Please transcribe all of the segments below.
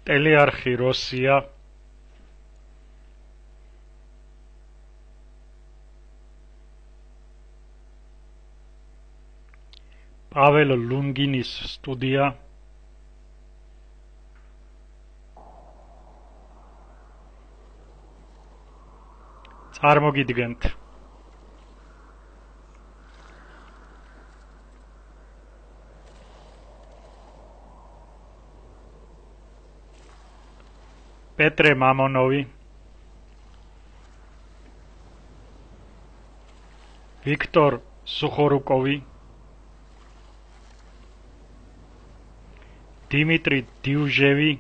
ტელეარხი როსია, პაველო ლუნგინის სტუდია, წარმოგიდგენთ პეტრე მამონოვი, ვიქტორ სუხორუკოვი, დიმიტრი დიუჟევი,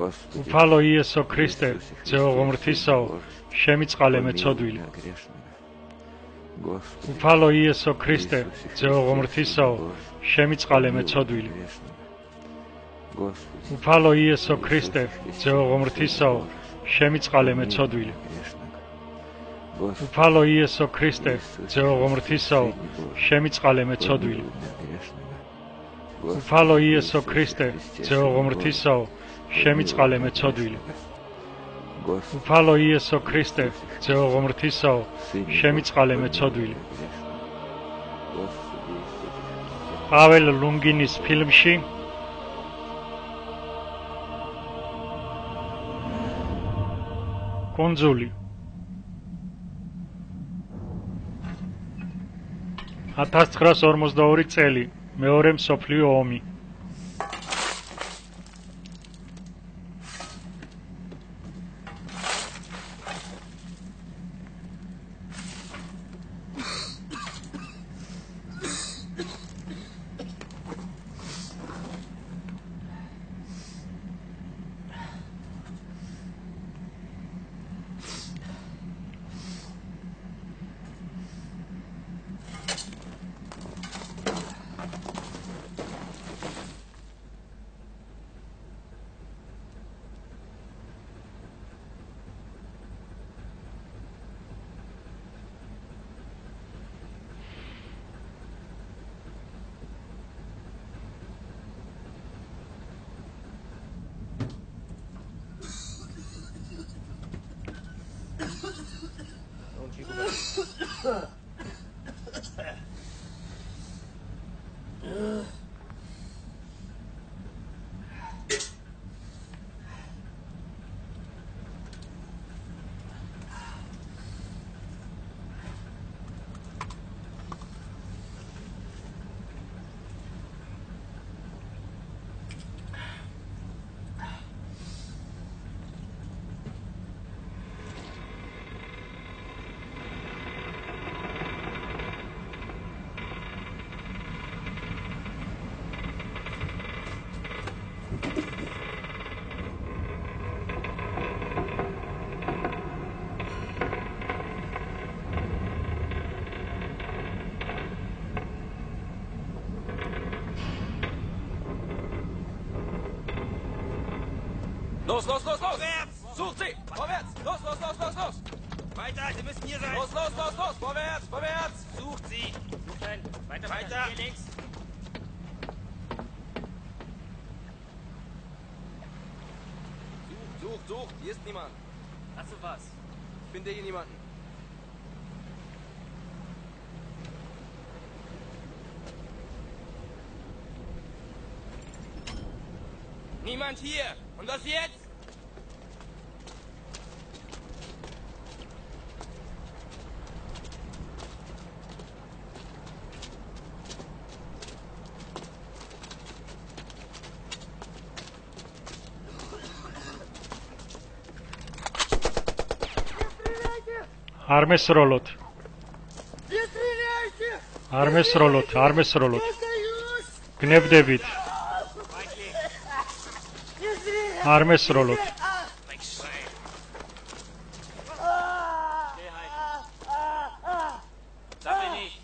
უფალო იესო ქრისტე, ძეო ღმრთისაო, შემიწყალე მეცოდვილი. უფალო იესო ქრისტე, ძეო ღმრთისაო, შემიწყალე მეცოდვილი. უფალო იესო ქრისტე, ძეო ღმრთისაო, შემიწყალე მეცოდვილი. უფალო იესო ქრისტე, ძეო ღმრთისაო, შემიწყალე მეცოდვილი. უფალო იესო ქრისტე, ძეო ღმრთისაო, შემიწყალე მეცოდვილი. უფალო იესო ქრისტე, ძეო ღმრთისაო, შემიწყალე მეცოდვილი. პაველო ლუნგინის ფილმში კუნძული 1942 წელი, მეორე მსოფლიო ომი. Los, los, los, los! Vorwärts! Sucht sie! Vorwärts! Los, los, los, los, los! Weiter, Sie müssen hier sein! Los, los, los, los! Vorwärts, vorwärts! Sucht sie! Suchen! Weiter, Weiter. Hier links! Sucht! Hier ist niemand! Hast du was? Ich finde hier niemanden. Niemand hier! Und was jetzt? არ მესროლოთ. Не стреляйте! არ მესროლოთ, არ მესროლოთ. გნებდებით. Не стреляйте! არ მესროლოთ. Sammel nicht.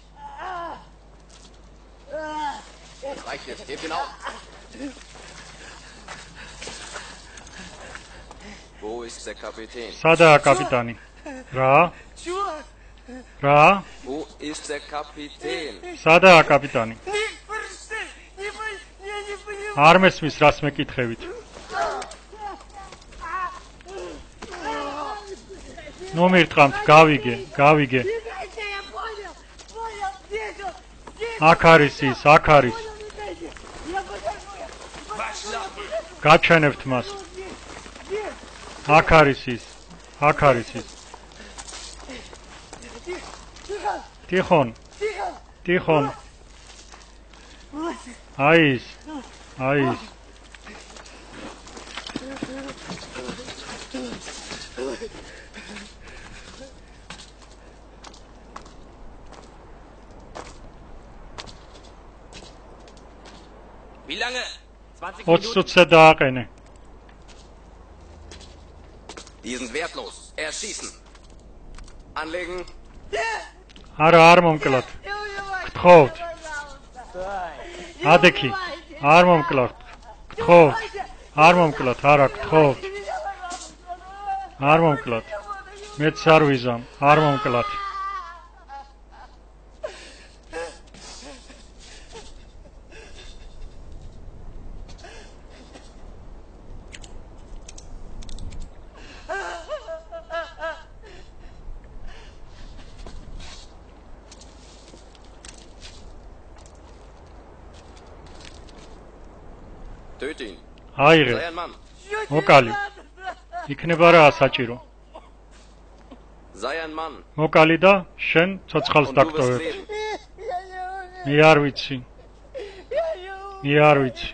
Reicht jetzt, gebt ihn auf. Wo ist der Kapitän? სადაა კაპიტანი? რა? Чувак! რა? Wo ist der Kapitän? სადაა კაპიტანი? Не прочитай! Я не понимаю! არ მესმის რას მეკითხებით. ნუ მირტყამთ, გავიგე. Бегайте, я понял! Понял! Здесь он! Здесь! აქ არის ის, აქ არის. Понял, бегайте! Я подожду! გაჩვენებთ მას. Здесь! აქ არის ის. აქ არის ის. Тихо! ტიხონ, Тихо! ტიხონ. Вот! აი ის. აი ის. Wie lange? 20 20 Minuten. წუთზე დააყენე. Die sind wertlos. Erschießen. Anlegen. არა, არ მომკლათ. Не убивайте! გთხოვთ. Пожалуйста! ადექი. არ მომკლათ. გთხოვთ. არ მომკლათ, არა, გთხოვთ. არ მომკლათ. მეც არ ვიზამ, არ მომკლათ. Töte ihn. აიღე. Sei ein Mann. მოკალი. იქნება რა საჭირო. Sei ein Mann. მოკალი და შენ ცოცხალს Und du wirst დაგტოვებ. leben. Я не умею! მე არ ვიცი. Я не умею! მე არ ვიცი.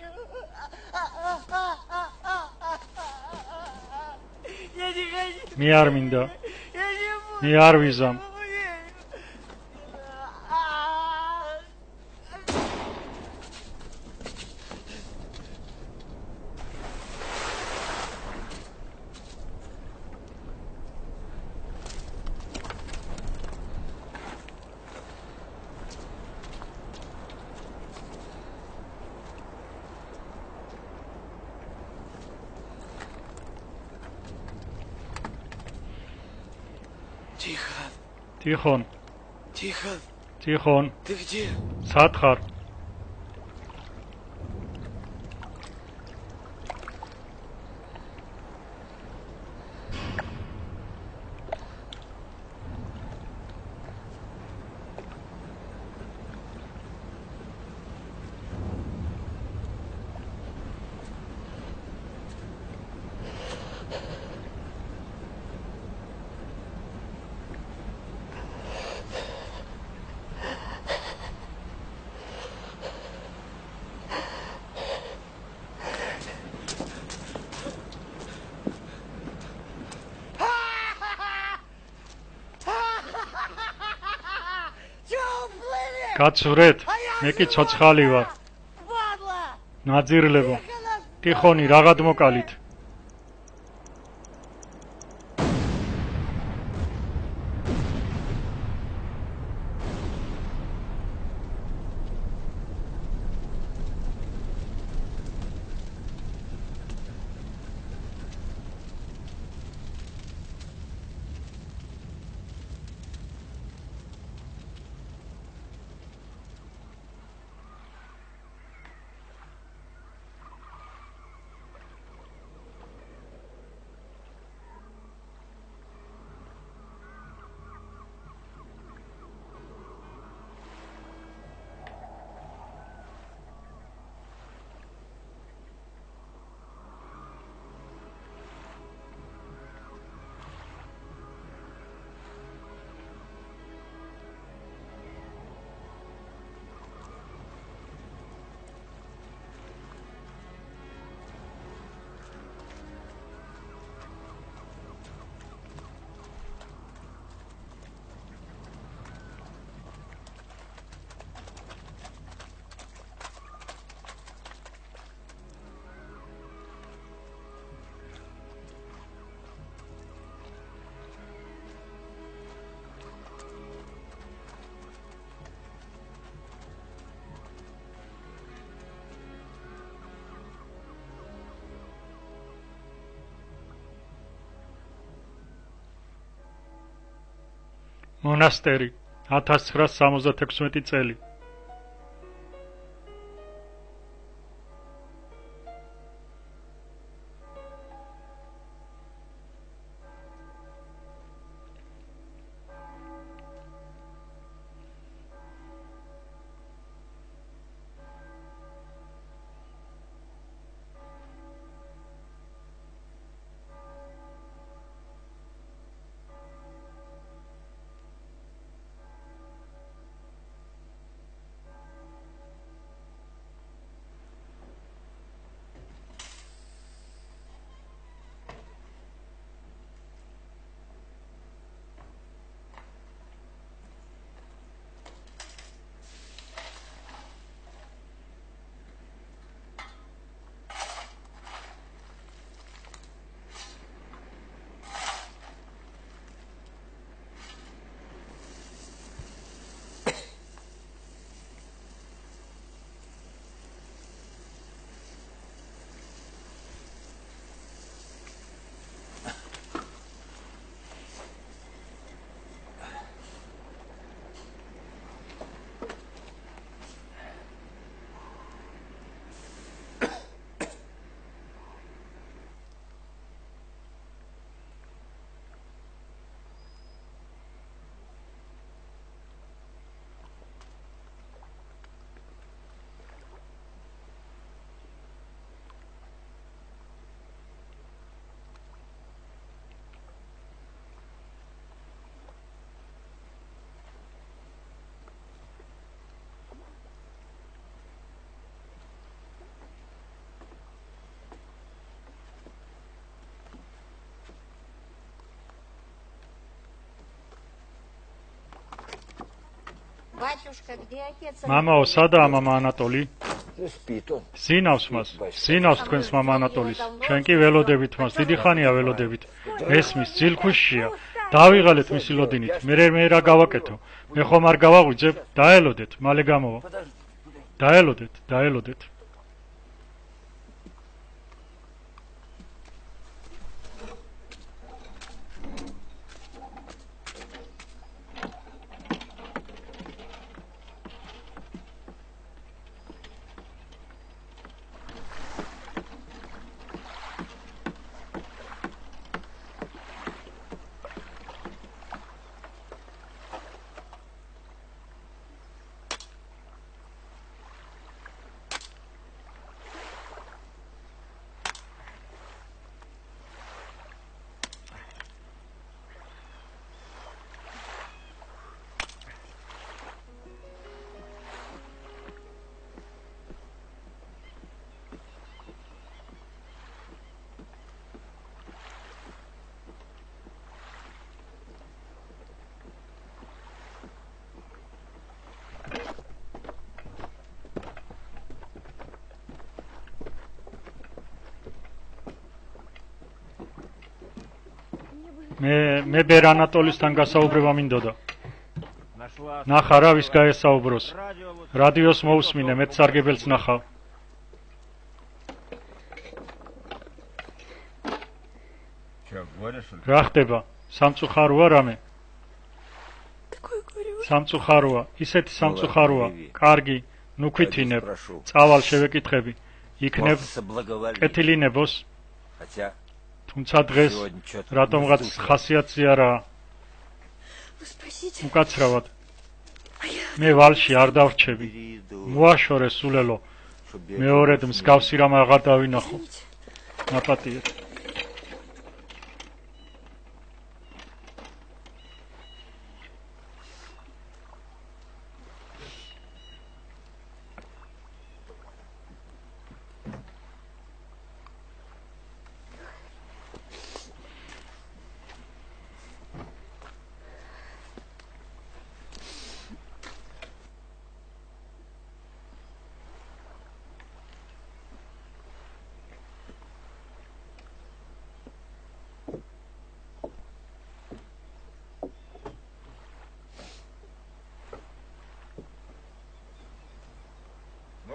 Я не хочу! მე არ მინდა. Я не буду! მე არ ვიზამ. Тихон! ტიხონ, Тихон! ტიხონ, Ты где? სათხარ. Чего уплыли? გაცვრეთ, მე კი ცოცხალი ვარ. Падла! ნაძირლებო. ტიხონი, რაღაც მოკალით. მონასტერი 1976 წელი Батюшка, где отец? მამაო სადაა мама ანატოლი Спит он. სინავს მას სინავს თქვენს мама ანატოლის ჩვენ კი ველოდებით მას დიდი ხანია ველოდებით ესმის ძილქუშია დავიღალეთ მისი ლოდინით მე რა გავაკეთო მე ხომ არ გავაღვიძებ დაელოდეთ მალე გამოვა დაელოდეთ მე ბერ ანატოლისთან გასაუბრება მინდოდა ნახა რა ვის გაესაუბროს რადიოს მოусმინე მეცსარგებელს ნახავ რა ხდება სამწუხაროა რამე სამწუხაროა ისეთი სამწუხაროა კარგი ნუ ქვითინებ წავალ შევეკითხები იქნებ კეთილინებოს თუმცა დღეს რატომღაც ხასიათზე არა უკაცრავად მე ვალში არ დავრჩები მოაშორე სულელო მეორედ მსგავსი რამ აღარ დავინახო ნაპატიეთ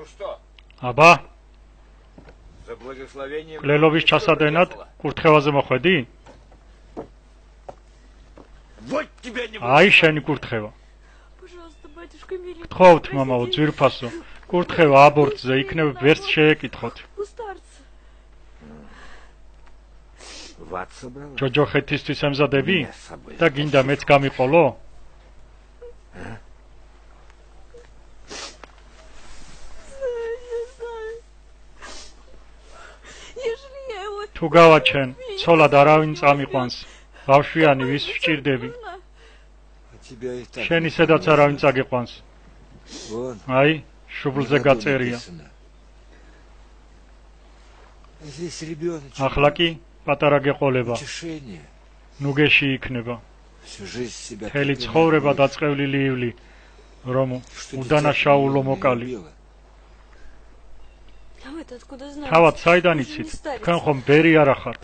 Ну что? აბა За благословением. კლელობის ჩასადენად კურთხევაზე მოხვედი? Вот Тебя не აი შენი კურთხევა. Пожалуйста, батюшка милый. გთხოვთ მამაო ძვირფასო, კურთხევა აბორტზე იქნებ ვერც შეეკითხოთ. У старца. в ад собрала? ჯოჯოხეთისთვის ემზადები Меня с собой. და გინდა მეც გამიყოლო? Ежели я его... თუ გავაჩენ, ცოლად არავინ წამიყვანს. ბავშვიანი ვის ვჭირდები? А тебя и так. შენი სადაც არავინ წაგიყვანს. Вон. აი, შუბლზე გაწერია. написано. Здесь ребеночек. ახლა კი პატარა გეყოლება, Утешение. ნუგეში იქნება. Всю жизнь себя მთელი проклинать ცხოვრება будешь, დაწყევლილი ივლი, რომ что ты უდანაშაულო тебя не მოკალი. любила. А вы-то откуда знаете? თავად საიდან Вы же იცით? не старец. თქვენ ხომ ბერი არა ხართ.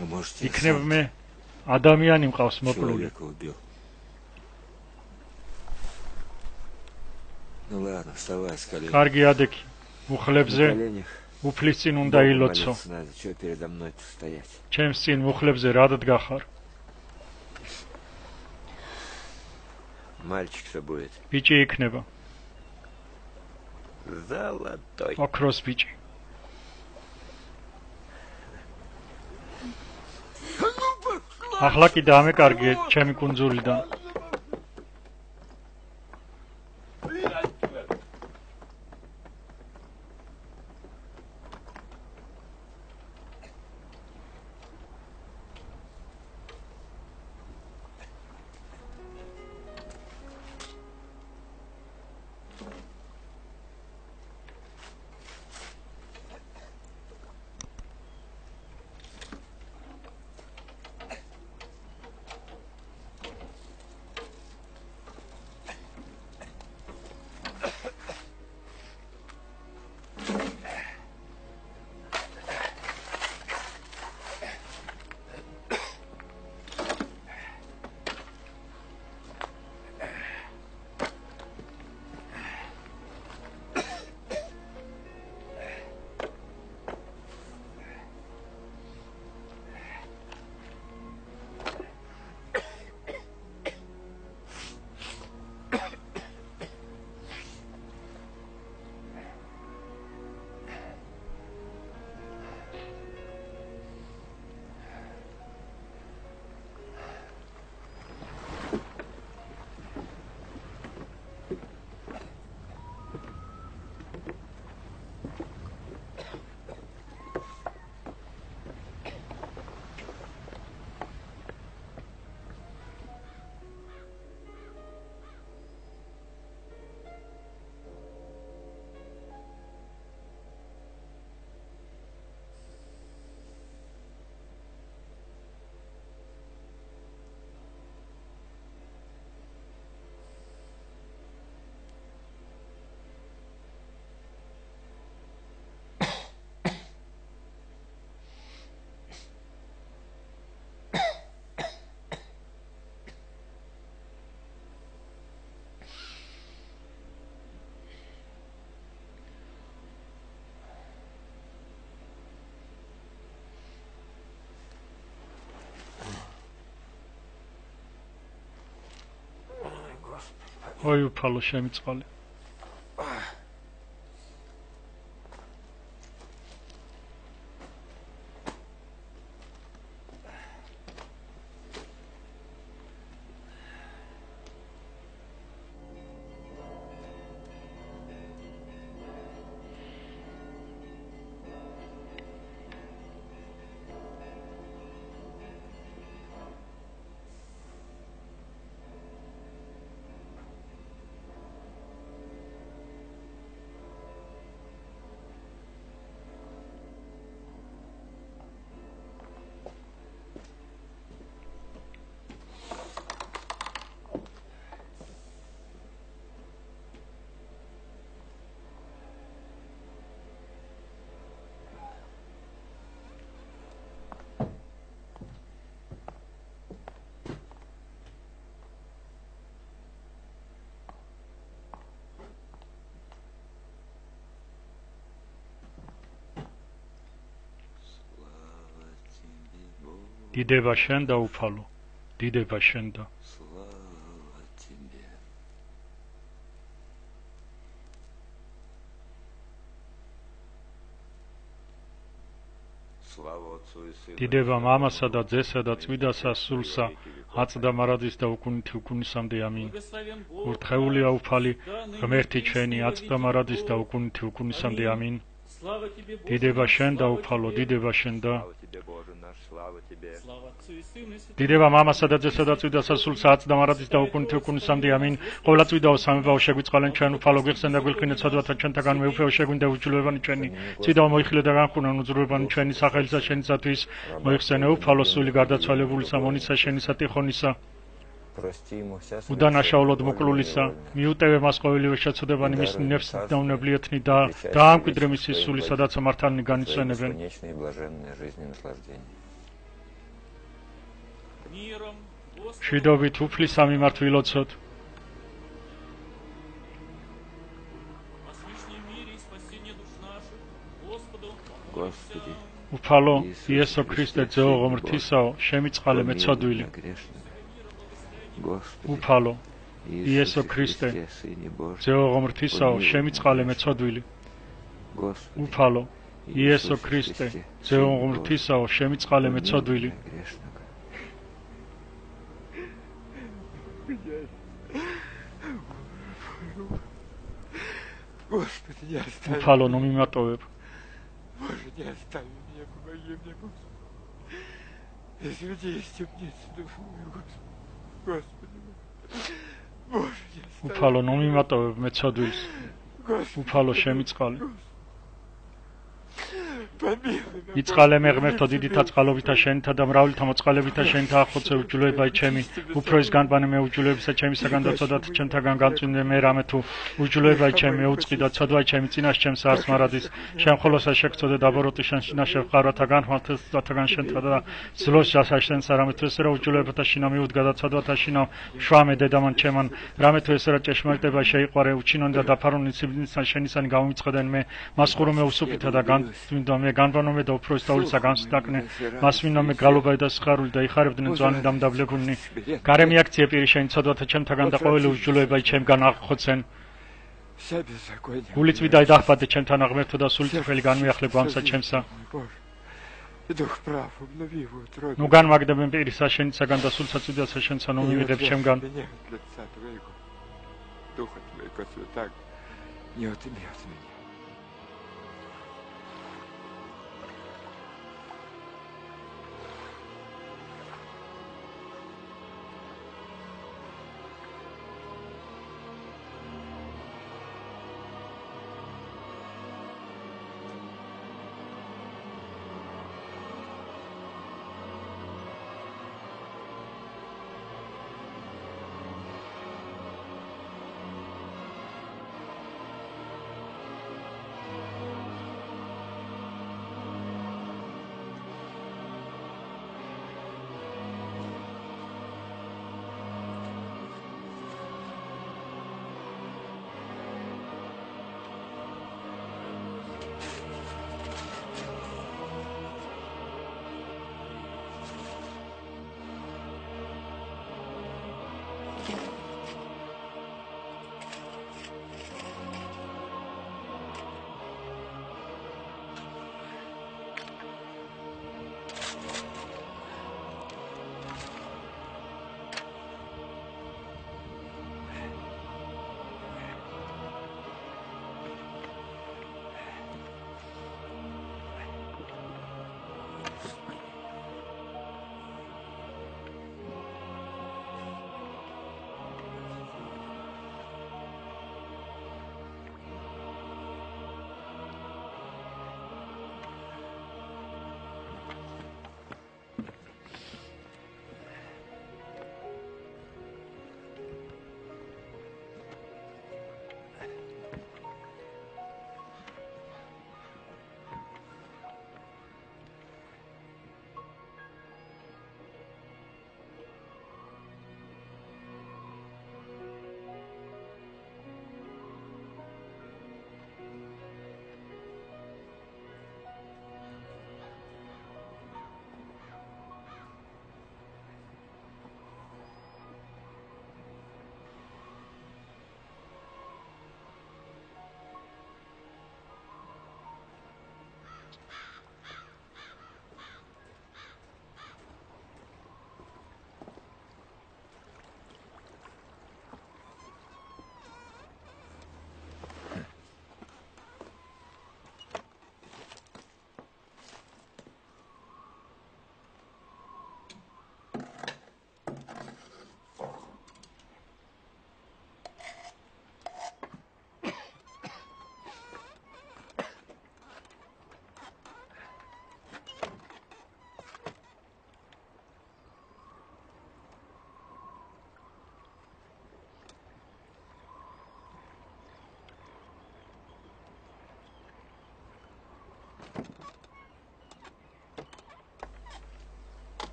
А может, я იქნებ сам მე ადამიანი მყავს მოკლული. человека убил. Ну ладно, вставай с колен. კარგი ადექი. На მუხლებზე коленях. უფლის წინ უნდა Богу ილოცო. молиться надо. Чего передо мной-то стоять? ჩემს წინ მუხლებზე რა დადგა ხარ? Мальчик-то будет. ბიჭი იქნება. Золотой. ოქროს ბიჭი. ახლა კი დამეკარგე ჩემი კუნძულიდან. ой უფალო შემიწყალე. დიდება შენ და უფალო. დიდება შენ და Слава тебе. Слава Отцу и Сыну. დიდება მამასა და ძესა და წმინდასა სულსა აწდა მარადის და უკუნითი უკუნისამდე ამინ Благословен Бог, ურთხეულია უფალი ღმერთი ჩვენი აწდა მარადის და უკუნითი უკუნისამდე ამინ слава тебе, Боже, დიდება შენ და слава უფალო тебе. დიდება შენ და Слава тебе, Боже наш, слава тебе. Слава Отцу и Сыну и Святому დიდება მამასა და ძესა და წმინდასა სულსა აწდა მარადის და უკუნითი უკუნისამდე ამინ ყოვლა წმინდაო სამებაო შეგვიწყალენ ჩვენ უფალო გიხსენ და გვილქინეთ ცოდვათა ჩვენთაგან მეუფეო შეგვინდა უჯულოებანი ჩვენი წმინდაო მოიხილე და განხუნან უძრუებანი ჩვენი სახელისა შენისათვის მოიხსენე უფალო სული გარდაცვალებულისა მონისა შენისა ტიხონისა Прости ему вся უდანაშაულოდ მოკლულისა მიუტევე მას ყოველივე შეცოდებანი მის ნეფს დაუნებლიეთნი და დაამკვიდრე მისი სული სადაც მართალნი განიცვენებენ бесконечной и блаженной жизни наслаждения. миром, Господу, შვიდობით უფლის ამიმართ ვილოცოთ во священном мире и спасение душ наших, Господу, Господи, უფალო იესო ქრისტე ძეო ღმრთისაო შემიწყალე помилуй მეცოდვილი меня грешного. Господи, უფალო Иисусе Иисусе Христе, Христе, Сыне Божий, ძეო ღმრთისაო შემიწყალე მეცოდვილი Господи, უფალო იესო ქრისტე ძეო ღმრთისაო შემიწყალე помилуй მეცოდვილი меня грешного. Господи, не оставь, უფალო ნომიმატოვებ Боже, не оставь меня, помоги мне, Господи. Изведи из темницы душу мою, Господи. Боже, не оставь, უფალო ნომიმატოვებ მეცოდვილს Господи, უფალო შემიწყალე помилуй меня. იწყალე მე ღმერთო დიდითა წყალობითა შენთა და მრავლითა მოწყალებითა შენთა ახოცე უჯულოებაი ჩემი უფროის განბანე მე უჯულოებისა ჩემისაგან და ცოდვათა ჩემთაგან გამწვინე მე რამე თუ უჯულოებაი ჩემი მეუწყი და ცოდვაი ჩემი წინაშე ჩემს არს მარადის შენ ხოლოსა შეგწოდე დაბოროტი შენ შინაშე ვყარათა განხმართეთაგან შენთა და ზლოს ჯასა შენს რამე თუ ესერა უჯულოებათა შინა მიუდგა და ცოდვათა შინა შვამე დედამან ჩემან რამე თუ ესერა ჭეშმარიტება შეიყვარე უჩინონ და დაფარონ იციბნისან შენისანი გამომიწყდენ მე მასხურო მე უსუპითა და განწვინდა მე განბანომე და უფროის დაულისა განსტაკნე მასმინო მე გალობაი და სხარული და იხარებდნენ ძვანი დამდაბლებულნი გარემი აქცია პირი შენ ცოდვათა ჩემთაგან და ყოველი უჯულოებაი ჩემგან აღხოცენ Вся беззаконие. გული წვიდაი დახბადე ჩემთან აღმერთო და სული წრფელი განმიახლე გვამსა ჩემსა Мой Боже, и дух прав, обнови его утробе. ნუ განმაგდებენ პირისა შენიცაგან და სულსა წვიდასა შენსა ნუ მივიღებ ჩემგან Меня от лица твоего, духа твоего святаго, не отыми от меня.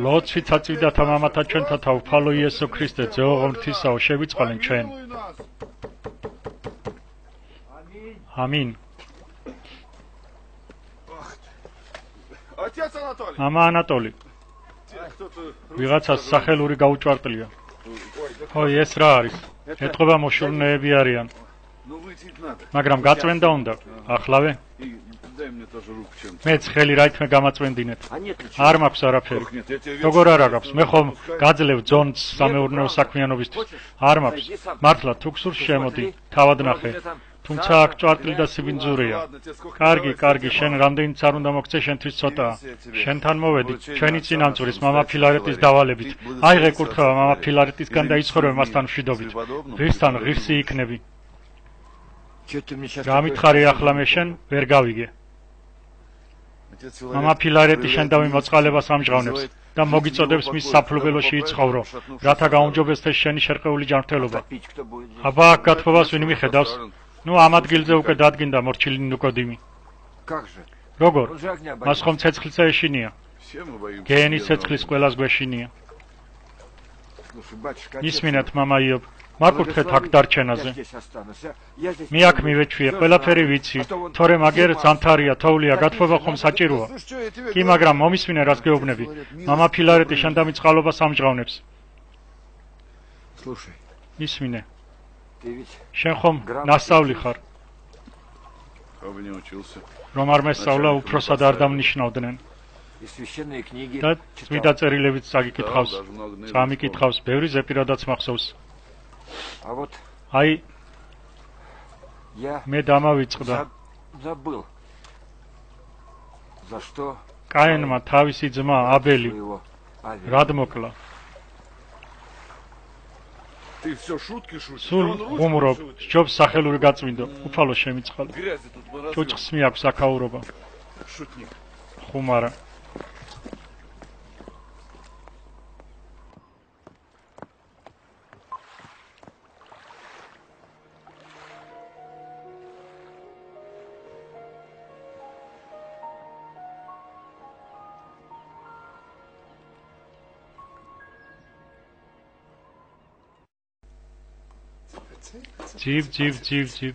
ლოცვით აწვიდათა მამათა ჩვენთათა უფალო იესო ქრისტე ძეო ღმრთისაო შევიწყალენ ჩვენ. ამინ. Отец Анатолий. მამა ანატოლი, Кто-то ვიღაცას სახელური გაუჭვარტლია. ой, ეს რა არის? ეთყობა მოშურნეები არიან. Ну выйти надо. მაგრამ გაწვენდა უნდა. ახლავე? И дай мне тоже руку чем-то. მეც ხელი რაითმე გამაწვენდინეთ. А нет, არ მაქვს არაფერი. нет, я тебе როგორ არ აქვს? მე ხომ გაძლევ ძონს სამეურნეო საქმიანობისთვის. არ მაქვს. მართლა თუ გსურს შემოდი, თავად ნახე. თუმცა აქ ჭვარტლი და სიბინძურია. კარგი, შენ რამდენიც არ უნდა მოგცე, შენთვის ცოტაა. შენთან მოვედი, ჩვენი წინამძღვრის მამა ფილარეტის დავალებით. აიღე კურთხევა მამა ფილარეტისგან და იცხოვრე მასთან მშვიდობით. ღირსთან ღირსი იქნები. Что ты мне сейчас... გამითხარი ახლა მე შენ ვერ გავიგე. მამა ფილარეტი შენდავი მოწყალებას ამჟღავნებს და მოგიწოდებს მის საფლობელოში იცხოვრო, რათა გაუმჯობესდეს შენი შერყეული ჯანმრთელობა. Пить кто будет? აბა აქ გათხოვას ვინ მიხედავს? ნუ ამ ადგილზე უკვე დადგინდა მორჩილი ნიკოდიმი. Как же? როგორ? Он же огня მას боится. ხომ ცეცხლისა ეშინია? Все мы боимся. გენის ცეცხლის ყველას გვეშინია. Слушай, батюшка, отец, ისმინეთ მამა იობ, მაკურთხეთ აქ დარჩენაზე. я здесь останусь, а? Я здесь... მე აქ მივეჩვიე, ყველაფერი ვიცი, თორე მაგერ ზამთარია, თოვლია, გათხოვა ხომ საჭიროა. Слушай, что я тебе კი, მაგრამ მომისმინე რაც გეუბნები. მამა ფილარეტი შენდამი წყალობას ამჟღავნებს. Слушай, ისმინე, ты ведь... შენ ხომ ნასწავლი ხარ, Как бы не учился. რომ არ მესწავლა უფროსად არ დამნიშნავდნენ И священные книги და читал. წმინდა წერილებიც წაგიკითხავს, даже много наизусть. წამიკითხავს, ბევრი ზეპირადაც მახსოვს. А вот აი, я მე დამავიწყდა. забыл, за что კაენმა თავისი ძმა აბელი своего Авеля. რად მოკლა. Ты все шутки шутишь. სულ Он русский ხუმრობ, шутит. სჯობს სახელური გაწმინდო, უფალო შემიწყალე. Грязи тут мы ჭუჭხს მიაქვს აქაურობა, Шутник. ხუმარა. ძივ.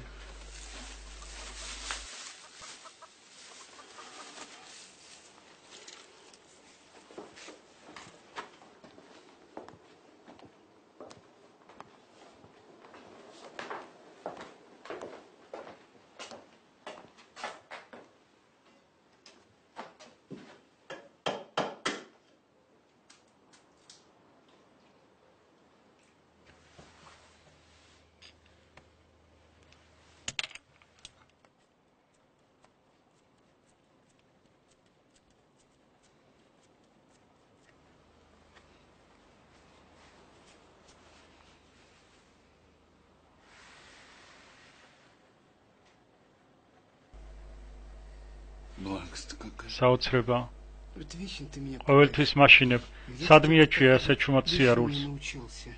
Благость какая. საოცრება. Вот вечно ты меня ყოველთვის მაშინებ, სად მიეჩვია ასე ჩუმად სიარულს. не научился.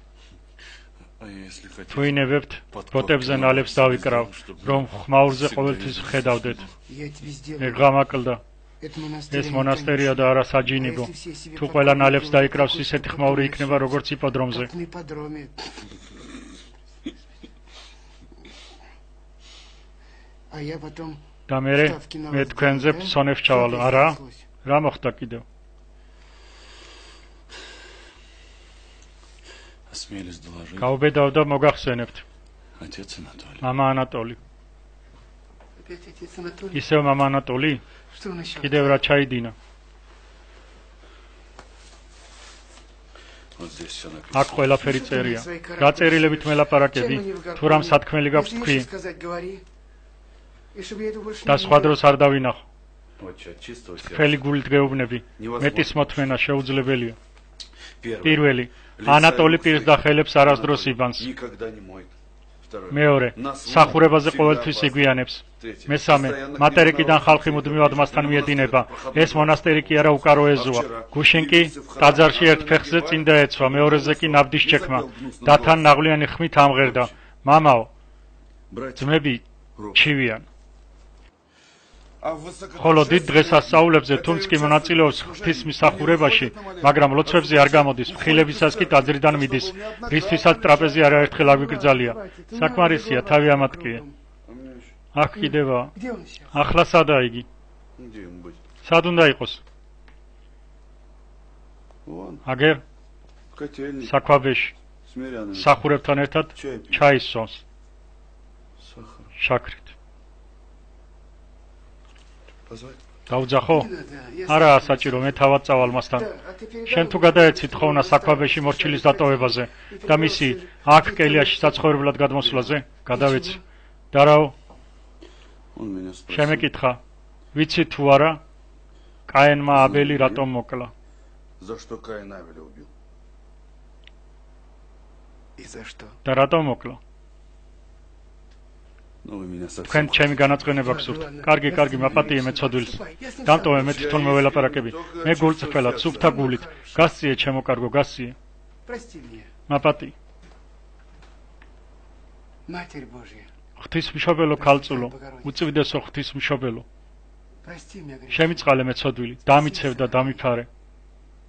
А если хотите... თუ ინებებთ, ბოტებზე ნალებს დავიკრავ, რომ ხმაურზე ყოველთვის ვხედავდეთ. Я тебе сделаю. მე გამაკლდა. Это монастырь. ეს მონასტერია და არა საჯინიბო. თუ ყველა ნალებს დაიკრავს, ისეთი ხმაური იქნება როგორც იპოდრომზე. Как на ипподроме. А я потом და მე თქვენზე ფსონებს ჩავალ, არა? რა მოხდა კიდევ? Осмелись доложить. გაუბედავ და მოგახსენებთ. Отец Анатолий. მამა ანატოლი. Опять отец Анатолий. ისევ მამა ანატოლი? Что он еще? კიდევ რა ჩაიდინა? Вот здесь все написано. აქ ყველაფერი წერია. რა წერილებით მელაპარაკები? თუ რამ სათქმელი გაქვს Если თქვი хочешь сказать, говори. И чтобы я это больше და не სხვა видел. დროს არ დავინახო. Вот что, от чистого сердца. მთელი გულით გეუბნები. მეტის მოთმენა შეუძლებელია. Первый. პირველი, ანატოლი პირს და ხელებს არასდროს იბანს. Никогда не моет. Второй. მეორე, სახურებაზე ყოველთვის იგვიანებს. მესამე, მატერიკიდან ხალხი მუდმივად მასთან მიედინება. ეს მონასტერი კი არა უკარო ეზოა. გუშინ კი ტაძარში ერთ ფეხზე წინ დაეცვა, მეორეზე კი ნაბდის ჩექმა. და თან ნაღვლიანი ხმით ამღერდა. მამაო, ძმები ჩივიან. ხოლო დიდ დღესასწაულებზე თუმც კი მონაწილეობს ღვთისმსახურებაში, მაგრამ ლოცვებზე არ გამოდის, მხილებისას კი ტაძრიდან მიდის, რისთვისაც ტრაპეზი არაერთხელ აგვიკრძალია. საკმარისია, თავი ამატკია. აქ კიდევა. Где он сейчас? ახლა სადაა იგი? Где ему быть? სად უნდა იყოს? Вон, აგერ котельник, საქვაბეში, смиряный, სახურებთან ერთად ჩაის სვამს, сахар. შაქრით. Позвать? დაუძახო? Да, я არაა საჭირო, მე თავად წავალ მასთან. Да, а ты передал შენ თუ ему? გადაეცით ხოვნა საქვაბეში მორჩილის დატოვებაზე და მისი აქ კელიაში საცხოვრებლად გადმოსვლაზე, გადავეცი. და რაო, Он меня спросил. შემეკითხა, ვიცი თუ არა, კაენმა აბელი რატომ მოკლა? За что Каин Авеля убил? И за что? და რატომ მოკლა? Ну вы меня совсем... თქვენ ჩემი განაცხენება გსურთ. კარგი, კარგი, მაპატიე მეცოდვილს. დამტოვე მე თვითონ მოველაპარაკები. მე გულწრფელად, სუფთა გულით. გასწიე ჩემო კარგო, გასწიე. Прости меня, მაპატი. Матерь Божья. ღვთისმშობელო ქალწულო, უწვიდესო ღვთისმშობელო. Прости меня, грех. შემიწყალე მეცოდვილი, დამიცევ და დამიფარე.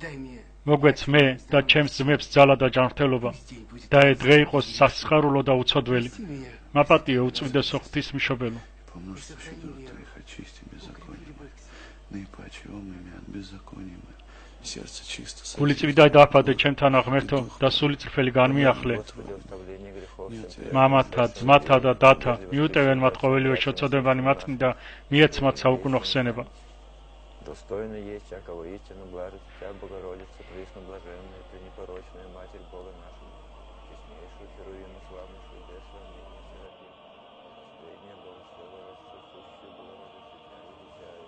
Дай мне მოგვეც მე და ჩემს ძმებს ძალა და ჯანმრთელობა день будет. და ეს დღე იყოს სასიხარულო და უცოდველი. Прости меня. მაპატიო უწვიდესო ღვთისმშობელო. Помножь щедро твоих, очисти беззаконие мое. Наипаче ом имя от беззакония мое. Сердце чисто. გული წვიდა დააფადე ჩემთან აღმერთო და სული წრფელი განმიახლე. მამათა, ძმათა და დათა მიუტევენ მათ ყოველივე შეწოდებანი მათნი და მიეცმათ საუკუნო ხსენება. Достойно есть всякого истину, блажит Вся Богородица, пресноблаженная, пренепорочная Матерь Бога нашего, честнейшую Херувиму, славную чудесную, ныне Серафим, средняя Богослова, рассосущую Богородицу, Тя величаю.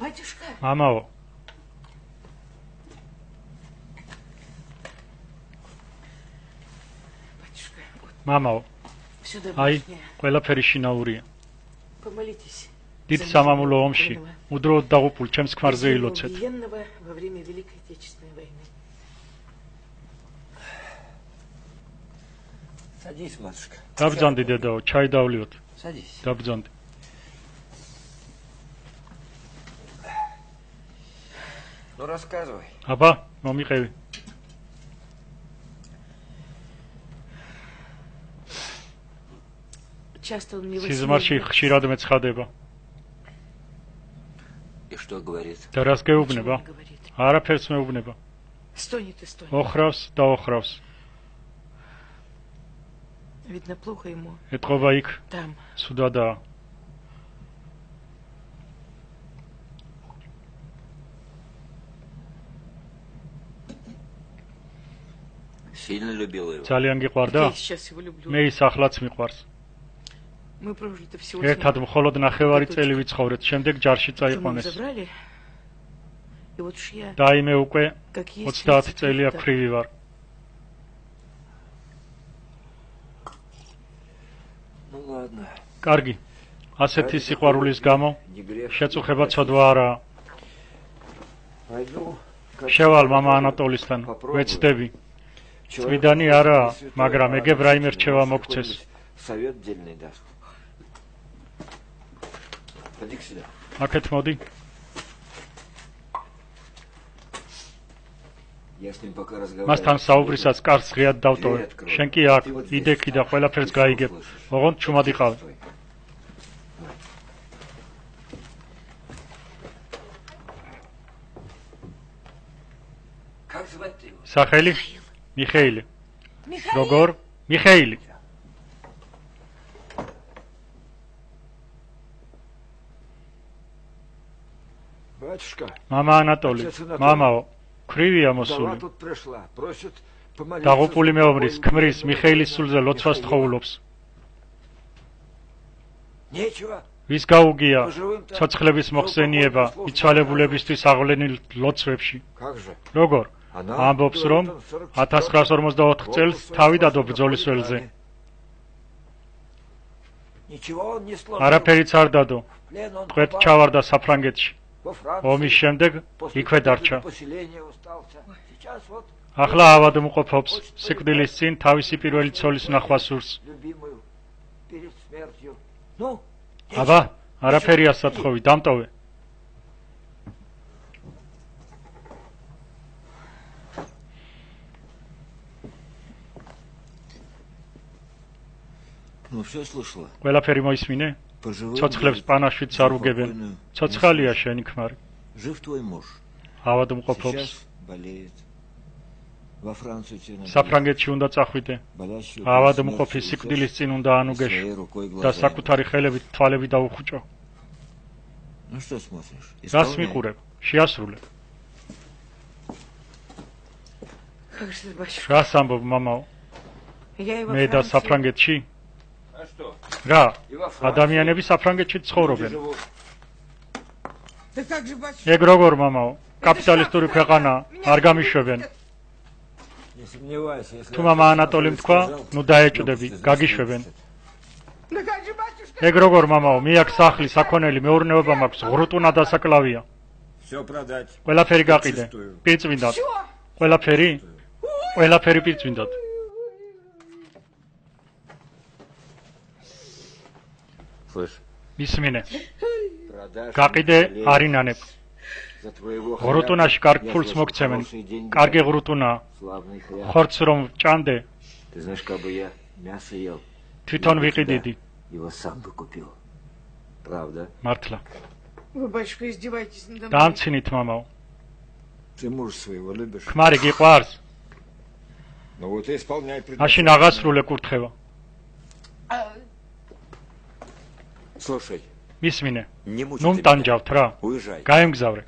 Батюшка, მამაო, батюшка, вот მამაო, все აი, домашнее. ყველაფერი შინაურია. Помолитесь. დიდ სამამულო ომში, უდროოდ დაღუპულ ჩემს ქმარზე За ილოცეთ. убиенного во время Великой Отечественной войны. Садись, матушка. დაბრძანდი დედაო, ჩაი დავლიოთ. Садись. დაბრძანდი. Ну рассказывай. აბა, მომიყევი. Часто он мне სიზმარში ხშირად მეცხადება. И что говорит? და რას გეუბნება? говорит. არაფერს მეუბნება. Стонет и стонет. ოხრავს და ოხრავს. Видно, плохо ему ეთყობა იქ, там. ცუდადაა. Сильно любил его. ძალიან გიყვარდა? Я сейчас его люблю. მე ის ახლაც მიყვარს. Мы прожили-то всего ერთად მხოლოდ ნახევარი წელი ვიცხოვრეთ, შემდეგ ჯარში Потом его წაიყვანეს. забрали. И вот уж я, და იმე უკვე как есть, 30 წელია да. ფრივი ვარ. Ну ладно. კარგი. ასეთი სიყვარულის გამო Не грех. შეწუხება ცოდვა არაა. Пойду. შევალ მამა ანატოლისთან, ვეცდები. წვიდანი არაა, მაგრამ ეგებ რაიმე რჩევა მოგცეს. Совет дельный даст. Поди к сюда. აქეთ მოდი. Я с ним пока разговариваю. მასთან საუბრისას კარს ღიად დავტოვე. შენ კი აქ, იდექი და ყველაფერს გაიგებ. ოღონდ ჩუმად იყავ. Как звать его? სახელი მიხეილი. როგორ? მიხეილი. Батюшка, мама ანატოლი, მამაო, ქრივია მოსული. тут пришла, просит помолиться. დაღუპული მეომრის ქმრის მიხეილის სულზე ლოცვას თხოვულობს. Нечего. ვის გაუგია ცოცხლების მოხსენიება მიცვალებულებისთვის აღვლენილ ლოცვებში. Как же? როგორ? ამბობს რომ 1944 წელს თავი დადო ბრძოლის ველზე. Ничего он не сложил. არაფერიც არ დადო. Плен он ტყვედ попал ჩავარდა საფრანგეთში. во Францию. ომის შემდეგ После იქვე დარჩა. поселения остался. Сейчас вот ახლა ავადმყოფობს სიკვდილის წინ თავისი პირველი ცოლის ნახვა სურს. любимую перед смертью. Ну, აბა, არაფერია სათხოვი, დამტოვე. Ну все слышала. ყველაფერი მოისმინე? ცოცხლებს პანაშვიდს არ უგებენ. ცოცხალია შენი ქმარი. Жив твой муж. ავადმყოფობს. Сейчас болеет. Во Францию тебе საფრანგეთში უნდა წახვიდე. ავადმყოფის სიკვდილის წინ უნდა ანუგეშ და საკუთარი ხელებით თვალები დაუხუჭო. Ну что смотришь? რას მიყურებ? შეასრულე. Как же ты, батюшка? რას ამბობ, მამაო? Я его მე და საფრანგეთში? а что? რა? ადამიანები საფრანგეთში ცხოვრობენ. Да как же, батюшка? ეგ როგორ, მამაო? კაპიტალისტური ქვეყანა, არ გამიშვებენ. Не сомневайся, если თუ მამა ანატოლიმ თქვა, ნუ დაეჭდები, გაგიშვებენ. Да как же, батюшка? ეგ როგორ, მამაო? მე აქ სახლი, საქონელი, მეურნეობა მაქვს, ღრუტუნა დასაკლავია. все продать. ყველაფერი გაყიდე. პირწმინდად. ყველაფერი? ყველაფერი პირწმინდად. Слышь, მისმინე. Продашь გაყიდე არინანებ. за твоего ღრუტუნაში კარგ ფულს მოგცემენ. კარგი ღრუტუნაა. славный хряк. ხორცს რომ ჭანდე, Ты знаешь, как бы я мясо ел, თვითონ ვიყიდიდი. его сам бы купил. Правда? მართლა. Вы, батюшка, издеваетесь надо мной. დამცინით, მამაო. Ты мужа своего любишь? ქმარი გიყვარს? Ну вот и исполняй მაშინ აღასრულე კურთხევა. Слушай, მისმინე. не мучай ნუ ты меня. მტანჯავთ რა. Уезжай. გაემგზავრე.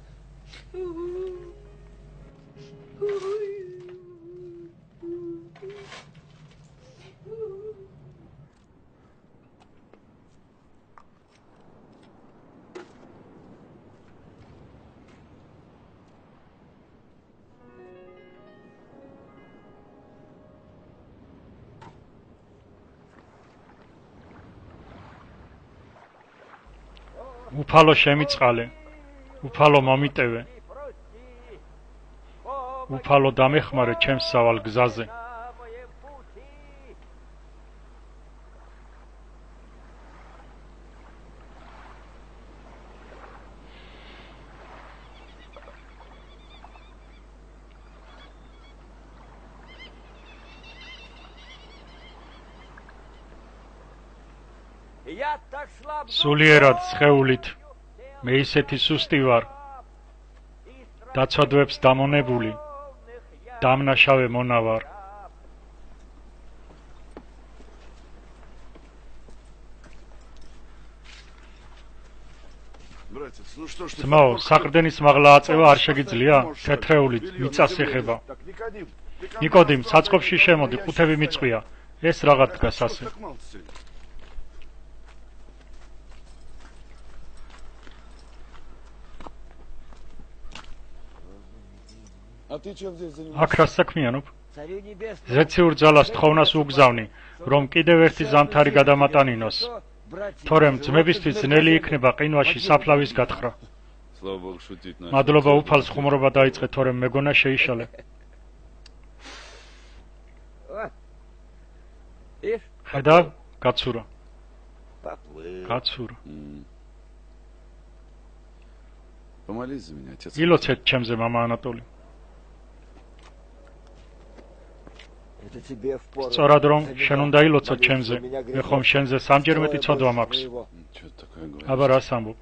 უფალო შემიწყალე, უფალო მომიტევე, უფალო დამეხმარე ჩემს სავალ გზაზე. Я так слаб. სულიერად სხეულით მე ისეთი სუსტი ვარ, დაცოდვებს დამონებული, დამნაშავე მონავარ. Братец, ну что ж ты... ძმაო, საყრდენის მაღლა აწევა არ შეგიძლია? თეთრეულით მიწას ეხება. Так, Никодим, ნიკოდიმ, საწყობში შემოდი, ყუთები მიწყვია. ეს რაღაც დგას ასე. так молодцы. А ты чем здесь занимаешься? აქ რას საქმიანობ? Царю небесному. ზეციურ ძალას თხოვნას უგზავნი, რომ კიდევ ერთი ზამთარი გადამატანინოს. თორემ ძმებისთვის ძნელი იქნება ყინვაში საფლავის გათხრა. Слава Богу, шутить начал. მადლობა უფალს ხუმრობა დაიწყე, თორემ მეგონა შეიშალე. Ишь, ხედავ, გაცურა. поплыл. გაცურა. Помолись за меня, отец. ილოცეთ ჩემზე, მამა ანატოლი. Это тебе впору. სწორად რომ შენ უნდა ილოცოთ ჩემზე. მე ხომ შენზე სამჯერ მეტი ცოდვა მაქვს. Что ты такое говоришь? აბა რას ამბობ?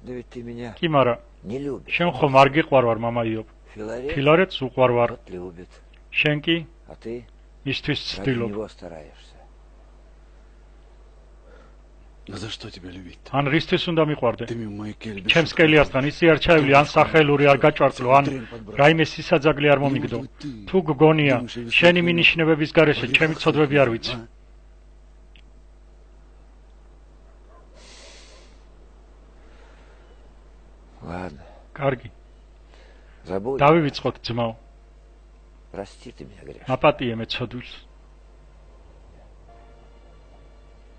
Да ведь ты меня კი, მარა Не любит. შენ ხომ არ გიყვარვარ მამა იობ? Филарет ფილარეტს უყვარვარ. вот любит. შენ კი А ты მისთვის ради ცდილობ. него стараешься. А за что тебя любить? ან რისთვის უნდა მიყვარდე? Ты мне мои кельбы. ჩემს კელიასთან ისი არ ჩაივლი, ან სახელური არ გაჭვარტლო, ან რაიმე სისაძაგლი არ მომიგდო. თუ გგონია, შენი მინიშნებების გარეშე ჩემი ცოდვები არ ვიცი. Ладно, კარგი, забудь. დავივიწყოთ ძმაო. Прости ты меня, грешно. აპატიე მე ცოდვილს.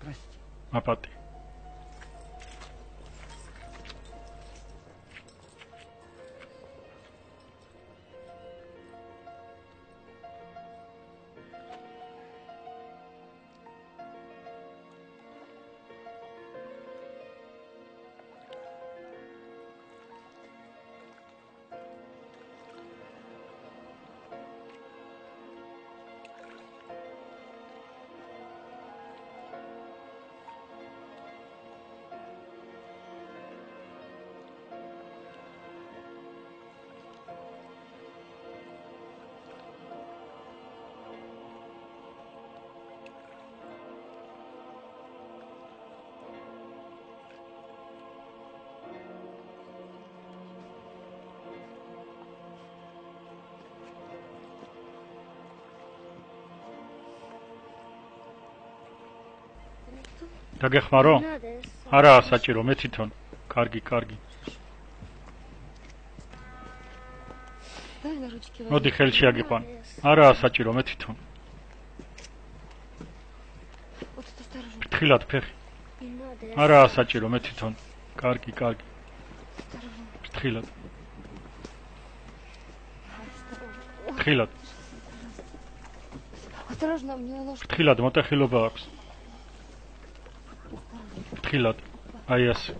Прости. აპატი. დაგეხმარო? არაა საჭირო, მე თვითონ. კარგი, კარგი. მოდი ხელში აგიყვან. არაა საჭირო, მე თვითონ. ფრთხილად ფეხი. არაა საჭირო, მე თვითონ. კარგი, კარგი. ფრთხილად. ფრთხილად. ფრთხილად მოტეხილობა აქვს. ფრთხილად. აი ასე.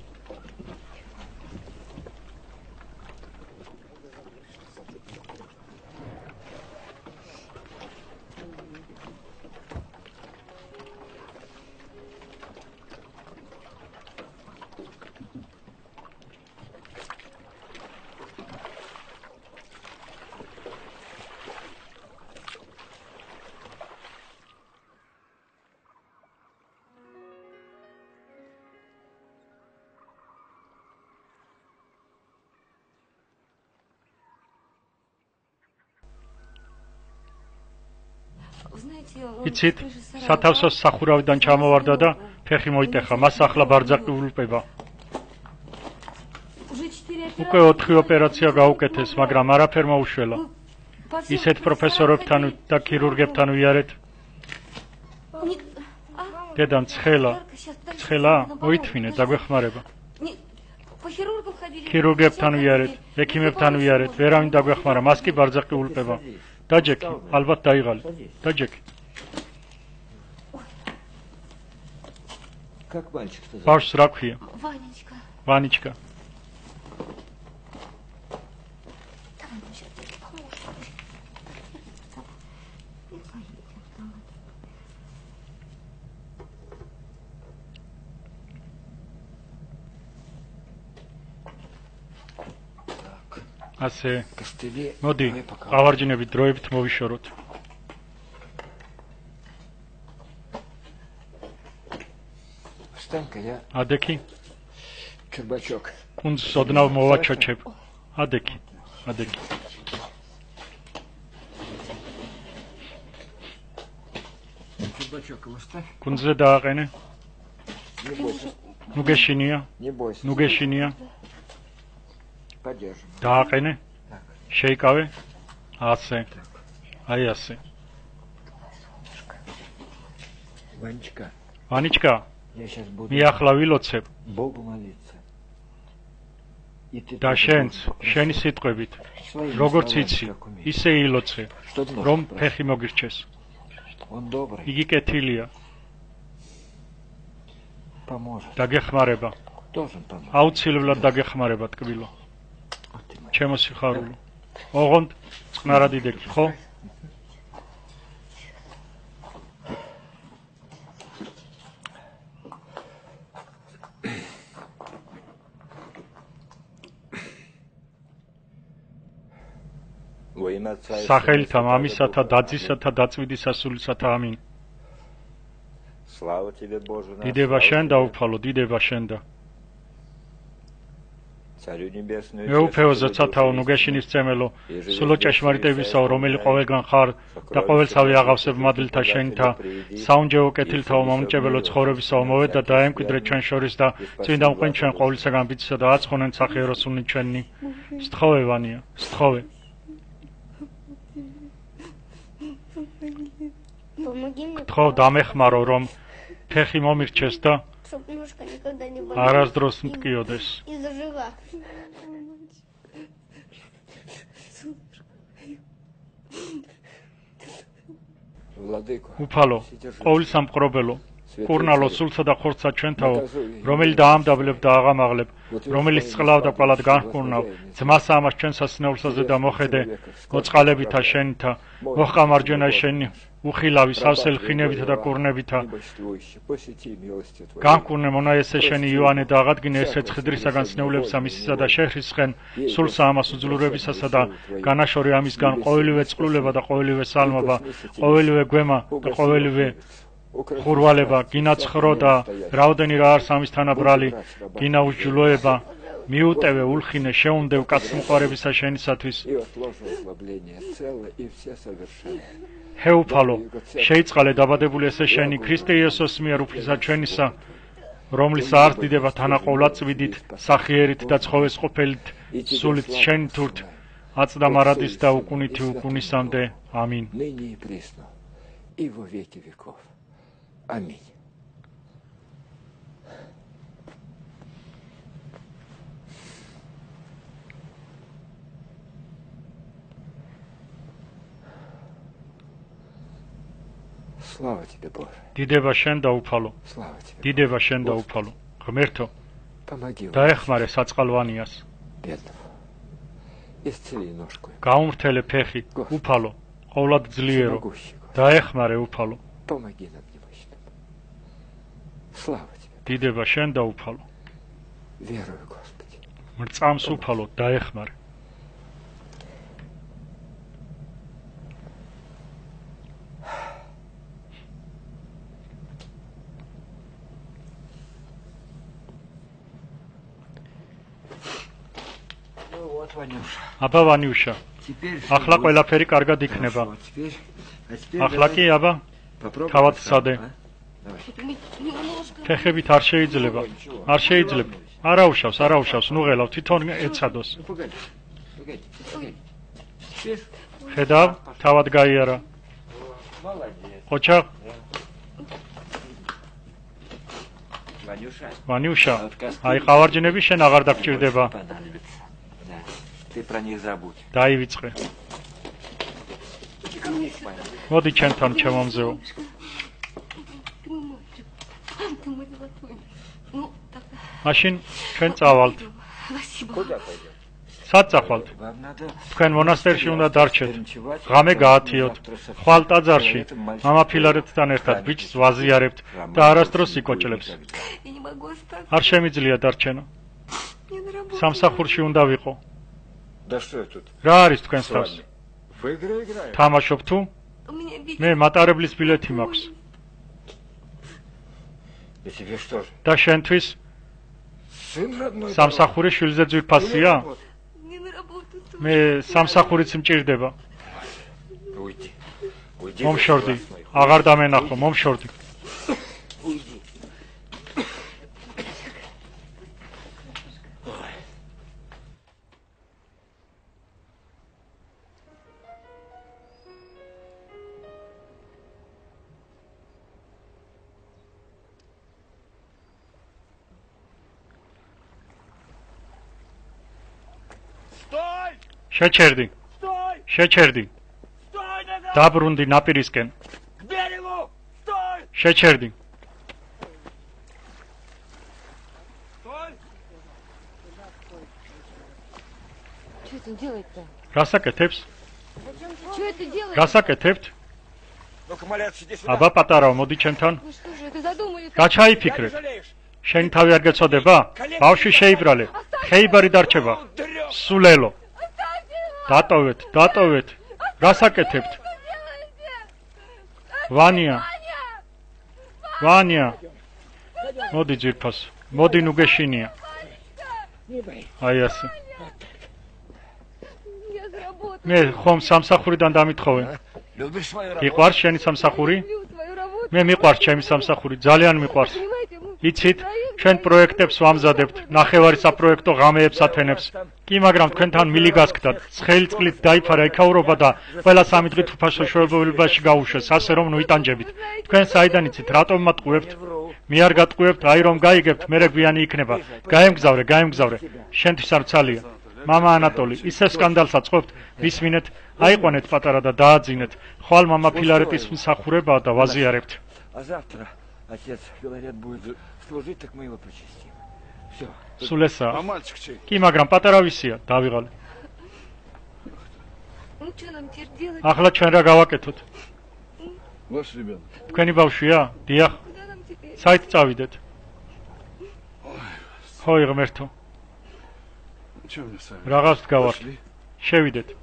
იცით, სათავსოს სახურავიდან ჩამოვარდა და ფეხი მოიტეხა, მას ახლა ბარძაყი ულუპება. უკვე 4 ოპერაცია გაუკეთეს, მაგრამ არაფერ მოუშველა. ისეთ პროფესორებთან და ქირურგებთან ვიარეთ. დედამ ცხელა, მოითმინე, დაგვეხმარება. ქირურგებთან ვიარეთ, ექიმებთან ვიარეთ, ვერავინ დაგვეხმარა, მას კი ბარძაყი ულუპება. დაჯექი, ალბათ დაიღალე. დაჯექი. Как мальчик-то зовут? ბავშვს რა ქვია? Ванечка. ვანიჩკა. ასე, მოდი, ყავარჯინებით დროებით მოვიშოროთ. Встань-ка, я ადექი, чербачок. კუნძს ოდნავ მოვაჩოჩებ. ადექი, ადექი. Чербачок его ставь. კუნძზე დააყენე. Не бойся. ნუ გეშინია, Не бойся. ნუ გეშინია. Поддержим. დააყენე. შეიკავე. ასე. აი ასე. Ванечка, ვანიჩკა, я сейчас буду მე ახლა ვილოცებ Богу молиться. И ты და тоже შენც, будешь попросить. შენი სიტყვებით, Своими როგორც словами, იცი, как умеешь. ისე ილოცე, Что ты რომ можешь ფეხი მოგირჩეს. Он добрый, იგი კეთილია, поможет. დაგეხმარება. Должен помочь. აუცილებლად დაგეხმარება, ტკბილო. Вот ты мой. ჩემო სიხარულო. ოღონდ წყნარად იდექი, ხო? სახელითა მამისათა დაძისათა დაწვიდისა სულისათა ამინ. დიდება შენ და უფალო, დიდება შენ და მეუფეო ზეცათაო ნუგეშინის წემელო სულო ჭეშმარიტებისაო რომელი ყოველგან ხარ და ყოველსავე აღავსებ მადლთა შენთა საუნჯეო კეთილთაო მომნიჭებელო ცხოვრებისაო მოვედ და დაემკვიდრე ჩვენ შორის და წმინდა მღვიმე ჩვენ ყოვლისაგან ბიცისა და აცხონენ სახიეროსუნი ჩვენი სთხოვე ვანია სთხოვე გთხოვ დამეხმარო რომ ფეხი მომირჩეს და არასდროს მტკიოდეს უფალო ყოვლისამყრობელო კურნალო სულსა და ხორცსა ჩვენთაო რომელი დაამდაბლებ და აღამაღლებ რომელიც წყლავ და კვალად განჰკურნავ ძმასა ამას ჩვენ სასნეულსაზე და მოხედე მოწყალებითა შენითა მოჰყა მარჯვენა შენი უხილავი სავსელ ხინებითა და კურნებითა განკურნე მონაესე შენი იოანე და აღადგინე ესე ცხედრისაგან სნეულებსა მისისა და შეხრისხენ სულსა ამას უძლურებისასა და განაშორე ამისგან ყოველივე წყლულება და ყოველივე სალმობა ყოველივე გვემა და ყოველივე ხურვალება გინაცხრო და რაოდენი რა არის ამისთანა ბრალი გინა უშჯულოება მიუტევე ულხინე შეუნდევ კაცმოყარებისა შენისათვის ჰეუფალო შეიწყალე დაბადებული ესე შენი ქრისტე იესოს მიერ უფლისა ჩვენისა რომლის არც დიდება თანაყოლად წვიდით სახიერით და ცხოვეს ყოფილით სულით შენ თურთ აწდა მარადის და უკუნითი უკუნისამდე ამინ Аминь. Слава тебе, Боже. დიდება შენ და უფალო. დიდება შენ და უფალო. ღმერთო. დაეხმარე საწყალვანიას. გაუმრთელე ფეხი, უფალო. ყოვლად ძლიერო. დაეხმარე უფალო. დიდება შენ და უფალო. მრწამს უფალო დაეხმარე. აბა ვანიუშა. ახლა ყველაფერი კარგად იქნება. ახლა კი აბა თავად სადე. ფეხებით არ შეიძლება. არ შეიძლება. არაუშავს, ნუღელავ თვითონ ეცადოს. ხედავ, თავად გაიარა. ხოჩა. ვანიუშა, აი ყავარჯინები შენ აღარ დაგჭირდება. დაივიწყე. მოდი ჩემთან ჩემომზეო. მაშინ ჩვენ წავალთ. სად წახვალთ? თქვენ მონასტერში უნდა დარჩეთ. ღამე გაათიოთ. ხვალ ტაძარში მამა ფილარეთთან ერთად ბიჭს ვაზიარებთ და არასდროს იკოჭლებს. არ შემიძლია დარჩენა. სამსახურში უნდა ვიყო. რა არის თქვენს თავს? თამაშობ თუ? მე მატარებლის ბილეთი მაქვს. და შენთვის სამსახური შვილზე ძვირფასია? მე სამსახურიც მჭირდება. მომშორდი, აღარ დამენახო, მომშორდი. შეჩერდი. დაბრუნდი ნაპირისკენ. შეჩერდი. გასაკეთებს? გასაკეთებთ? აბა პატარაო, მოდი ჩემთან. გაჩაიფიქრეთ. შენი თავი არ გეცოდება? ბავშვი შეიბრალე. ხეიბარი დარჩება. სულელო. დატოვეთ. გასაკეთებთ. ვანია. მოდი ძირფას. მოდი ნუ გეშინია. აი ასე. მე ხომ სამსახურიდან დამითხოვე. მიყვარს შენი სამსახური? მე მიყვარს ჩემი სამსახური, ძალიან მიყვარს. იცით, ჩვენ პროექტებს ვამზადებთ, ნახევარი საპროექტო ღამეებს ათენებს. კი, მაგრამ თქვენთან მილი გასკდათ. ცხელი წყლით დაიფარა იქაურობა და ყველა 3 დღით უფასო შეუძლებელობაში გაუშვეს, ასე რომ ნუიტანჯებით. თქვენ საიდან იცით, რატომ მატყუებთ? მე არ გატყუებთ, აი რომ გაიგებთ, მერე გვიანი იქნება. გაემგზავრე. შენთვის არ ცალია. მამა ანატოლი, ისე სკანდალს აწყობთ, მისმინეთ, აიყვანეთ პატარა და დააძინეთ. ხვალ მამა ფილარეტის მსახურებაა და ვაზიარებთ. А завтра отец, говорят, будет служить, так мы его причастим. Все. სულ ესაა. კი, მაგრამ პატარა ვისია, დავიღალე. ახლა ჩვენ რა გავაკეთოთ? თქვენი ბავშვია? დიახ. საით წავიდეთ? ჰოი ღმერთო. რაღაც გავართ. შევიდეთ.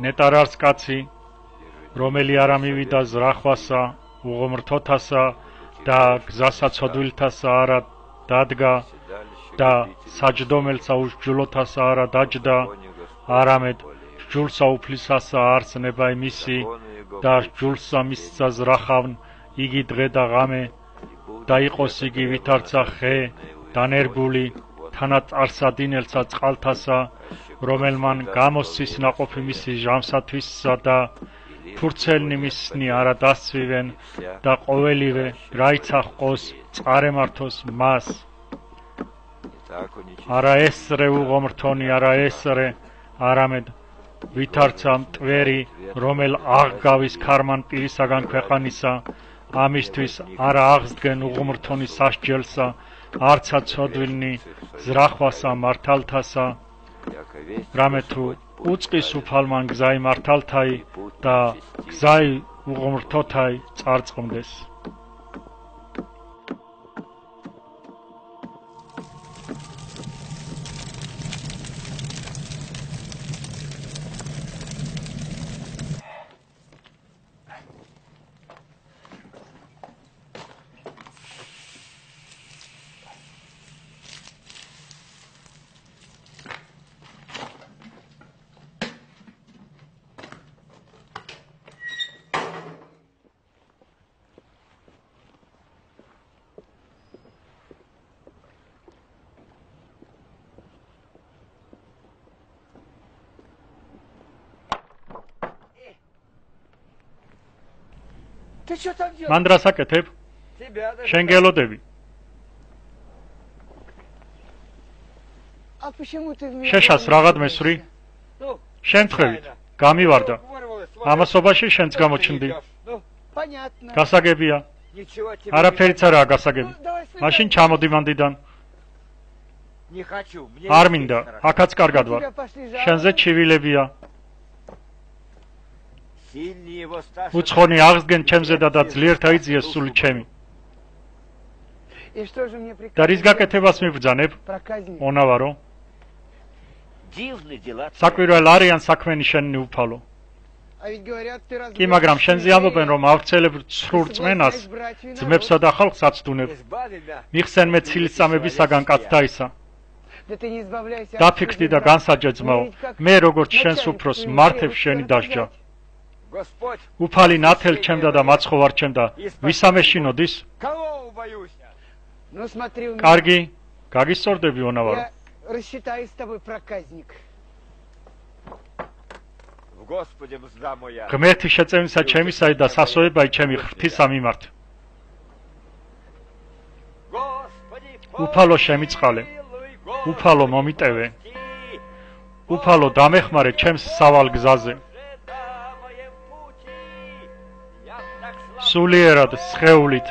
ნეტარარს კაცი, რომელი არ ამივიდა ზრახვასა, უღმრთოთასა და გზასაცოდვილთასა არა დადგა და საჯდომელსა უშჯულოთასა არა დაჯდა, არამედ სჯულსა უფლისასა არსნება იმისი და სჯულსა მისცა ზრახავნ იგი დღე და ღამე და იყოს იგი ვითარცა ხე დანერგული თანაწარსა დინელსა წყალთასა რომელმან გამოსცის ნაყოფი მისი ჟამსათვისსა და ფურცელნი მისნი არა დასცვივენ და ყოველივე რაიცა ჰყოს წარემართოს მას არა ესრე უღმრთონი არა ესრე არამედ ვითარცა მტვერი რომელ აღგავის ქარმან პირისაგან ქვეყანისა ამისთვის არა აღსდგენ უღმრთონი სასჯელსა არცა ცოდვილნი ზრახვასა მართალთასა რამე თუ უწყის უფალმან გზაი მართალთაი და გზაი უღმრთოთაი წარწყმდეს Ты что там делаешь? მან რას აკეთებ? შენ გელოდები. А почему ты меня? შეშას რაღაც მესვრი? შემთხვევით, გამივარდა. ამასობაში შენც გამოჩნდი. Понятно. გასაგებია. Ничего тебе. არაფერიც არაა გასაგები. მაშინ ჩამოდი მანდიდან. Не хочу. Мне არ მინდა, აქაც კარგად ვარ. შენზე ჩივილებია. Сильнее его старше. უცხონი აღსდგენ ჩემზე და ძლიერ დაიძიეს სული ჩემი. И что же мне და რის გაკეთებას მიბრძანებ? проказник? მონავარო. Дивные дела. საკვირველ არიან საქმენი შენი უფალო. А ведь говорят, ты კი, მაგრამ შენზე ამბობენ, რომ ავრცელებ ცრურ წმენას, ძმებსა და ხალხს აცდუნებ. Избави меня. მიხსენ მე ცილისწამებისაგან კაცთა ისა. Да ты не избавляйся. დაფიქრდი და განსაჯე ძმაო, მე როგორც შენს უფროს მართებ შენი დასჯა. უფალი ნათელ ჩემდა და მაცხოვარ ჩემდა, ვისამეშინოდის? Ну смотри у меня. კარგი, გაგისწორდები ონავარო. Я рассчитаюсь с тобой, проказник. В Господе мзда моя. ღმერთი შეწევისა ჩემისაი და სასოებაი ჩემი ღვთისა მიმართ. უფალო შემიწყალე, უფალო მომიტევე, უფალო დამეხმარე ჩემს სავალ გზაზე. სულიერად სხეულით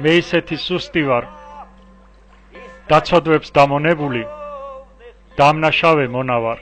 მე ისეთი სუსტი ვარ, დაცოდვებს დამონებული, დამნაშავე მონავარ.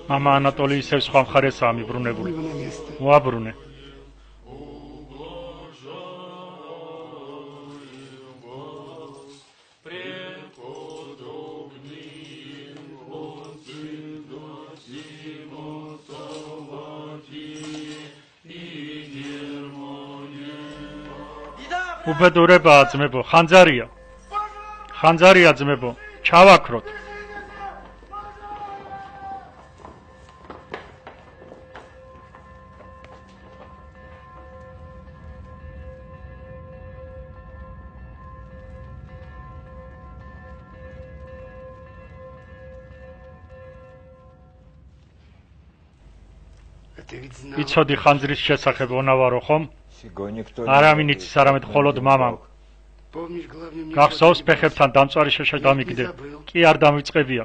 მამა ანატოლი ისევ სხვა მხარესაა მიბრუნებული. მოაბრუნე. უბედურებაა ძმებო, ხანძარია. ხანძარია ძმებო, ჩავაქროთ. იცოდი ხანძრის შესახებ ონავარო ხომ? არავინ იცის არამედ მხოლოდ მამამ. გახსოვს ფეხებთან დამწვარი შეშა დამიგდე. კი არ დამიწყებია.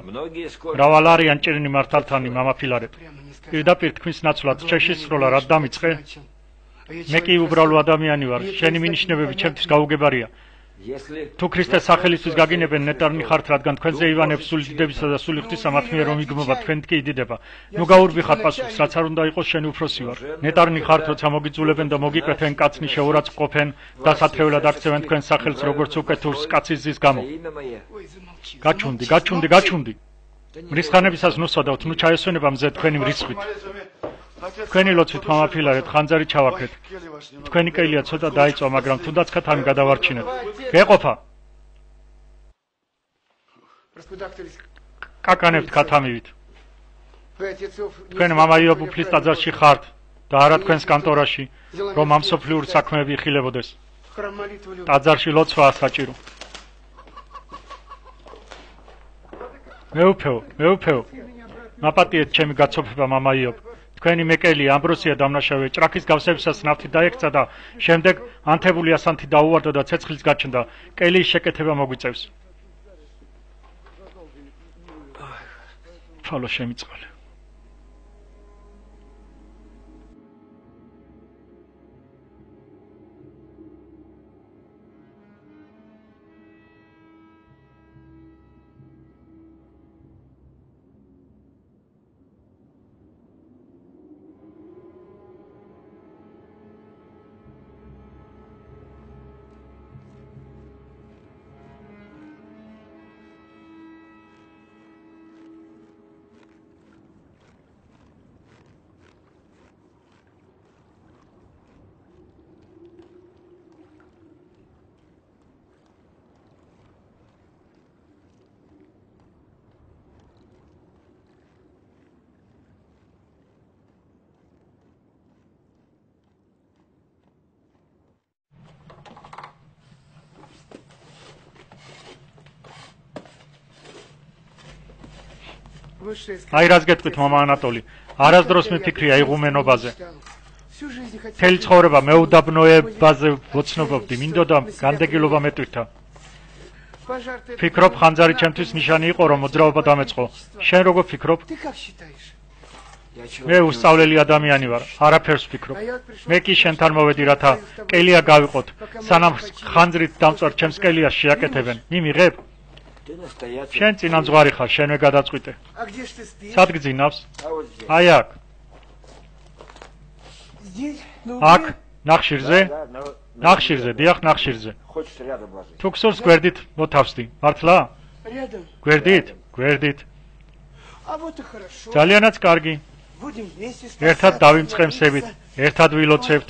მრავალ არიან ჭირნი მართალთანი მამაფილარებ. პირდაპირ თქვის ნაცვლად შეშისროლა რად დამიწყე? მე კი უბრალო ადამიანი ვარ. შენი მინიშნებები ჩემთვის გაუგებარია. თუ ქრისტეს სახელისთვის გაგინებენ ნეტარნი ხართ, რადგან თქვენზე ივანებს სული დიდებისა და სული ღვთისა მათ მიერ რომ იგმობა, თქვენ კი იდიდება. ნუ გაურბიხარ პასუხს, რაც არ უნდა იყოს, შენი უფროსი ვარ. ნეტარნი ხართ, როცა მოგიძულებენ და მოგიკვეთენ კაცნი შეურაცხყოფენ და სათრეველად აქცევენ თქვენ სახელს, როგორც უკეთურს კაცის ზის გამო. გაჩუნდი. მრისხანებისას ნუსვადავთ, ნუ ჩაესვენება მზე თქვენი მრისხვით. თქვენი ლოცვით მამაფილარეთ, ხანძარი ჩავაქრეთ. თქვენი კელია ცოტა დაიწვა, მაგრამ თუნდაც ქათამი გადავარჩინეთ. გეყოფა. კაკანებთ ქათამივით. თქვენ მამა იობ უფლის ტაძარში ხართ და არა თქვენს კანტორაში, რომ ამ სოფლიურ საქმეები იხილებოდეს. ტაძარში ლოცვაა საჭირო. მეუფეო. მაპატიეთ ჩემი გაცოფება მამა იობ. თქვენი მეკელი ამბროსია დამნაშავე ჭრაქის გავსებისას ნავთი დაექცა და შემდეგ ანთებული ასანთი დაუვარდა და ცეცხლის გაჩნდა. კელის შეკეთება მოგვიწევს. ფალო შემიწყალე. აი რას გეტყვით მამა ანატოლი, არასდროს მიფიქრია იღუმენობაზე. მთელი ცხოვრება მეუდაბნოებაზე ვოცნობობდი, მინდოდა განდეგილობა მეტვირთა. ფიქრობ ხანძარი ჩემთვის ნიშანი იყო, რომ მოძრაობა დამეწყო. შენ როგორ ფიქრობ? მე უსწავლელი ადამიანი ვარ, არაფერს ვფიქრობ. მე კი შენთან მოვედი, რათა კელია გავიყოთ. სანამ ხანძრით დამწვარ ჩემს კელიას შეაკეთებენ. მიმიღებ? შენ წინამძღვარი ხარ, შენვე გადაწყვიტე. სად გძინავს? აი აქ. აქ, ნახშირზე? ნახშირზე, დიახ, ნახშირზე. თუ გსურს გვერდით მოთავსდი, მართლა? გვერდით? გვერდით. ძალიანაც კარგი. ერთად დავიმწყემსებით, ერთად ვილოცებთ.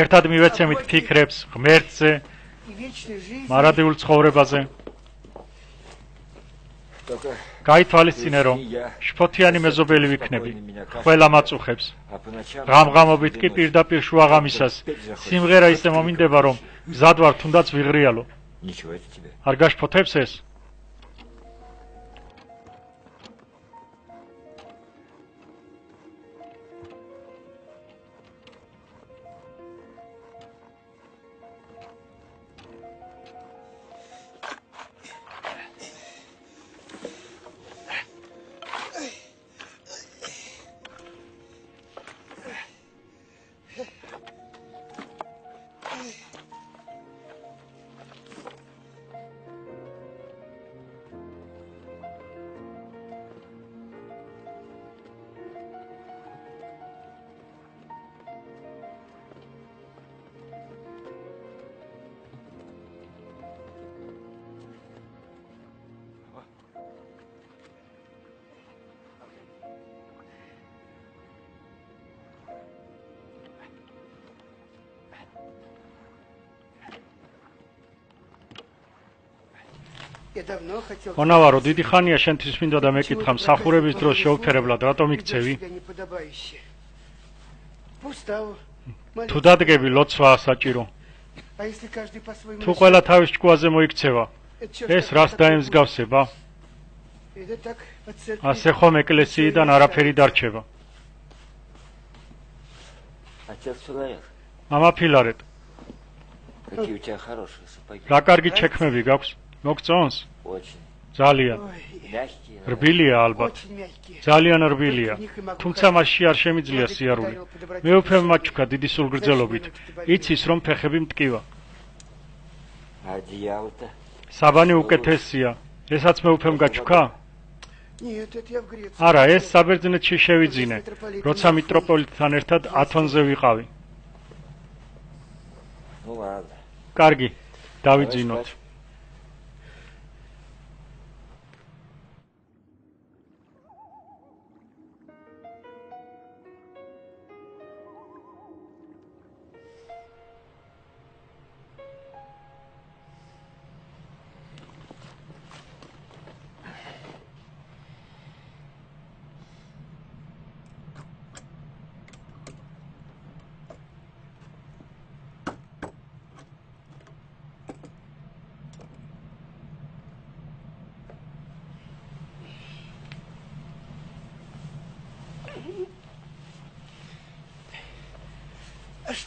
ერთად მივეცემით ფიქრებს, ღმერთზე, მარადიულ ცხოვრებაზე. გაითვალისწინე, რომ შფოთიანი მეზობელი ვიქნები, ყველა მაწუხებს. ღამღამობით კი პირდაპირ შუაღამისას სიმღერა ისე მომინდება, რომ მზად ვარ თუნდაც ვიღრიალო. არ გაშფოთებს ეს? მონავარო, დიდი ხანია შენთვის მინდა და მეკითხა, მსახურების დროს შეუფერებლად რატომ იქცევი? თუ დადგები, ლოცვაა საჭირო. თუ ყველა თავის ჭკუაზე მოიქცევა, ეს რას დაემსგავსება? ასე ხომ ეკლესიიდან არაფერი დარჩება. მამა ფილარეტ, რა კარგი ჩექმები გაქვს? მოგწონს? ძალიან. რბილია ალბათ. ძალიან რბილია. თუმცა მასში არ შემიძლია სიარული. მე უფრენ მაჩუქა დიდი სულგრძელობით. იცის რომ ფეხები მტკივა. საბანი უკეთესია. ესაც მე უფრენ გაჩუქა? არა, ეს საბერძნეთში შევიძინე, როცა მიტროპოლიტთან ერთად ათონზე ვიყავი. კარგი, დავიძინოთ.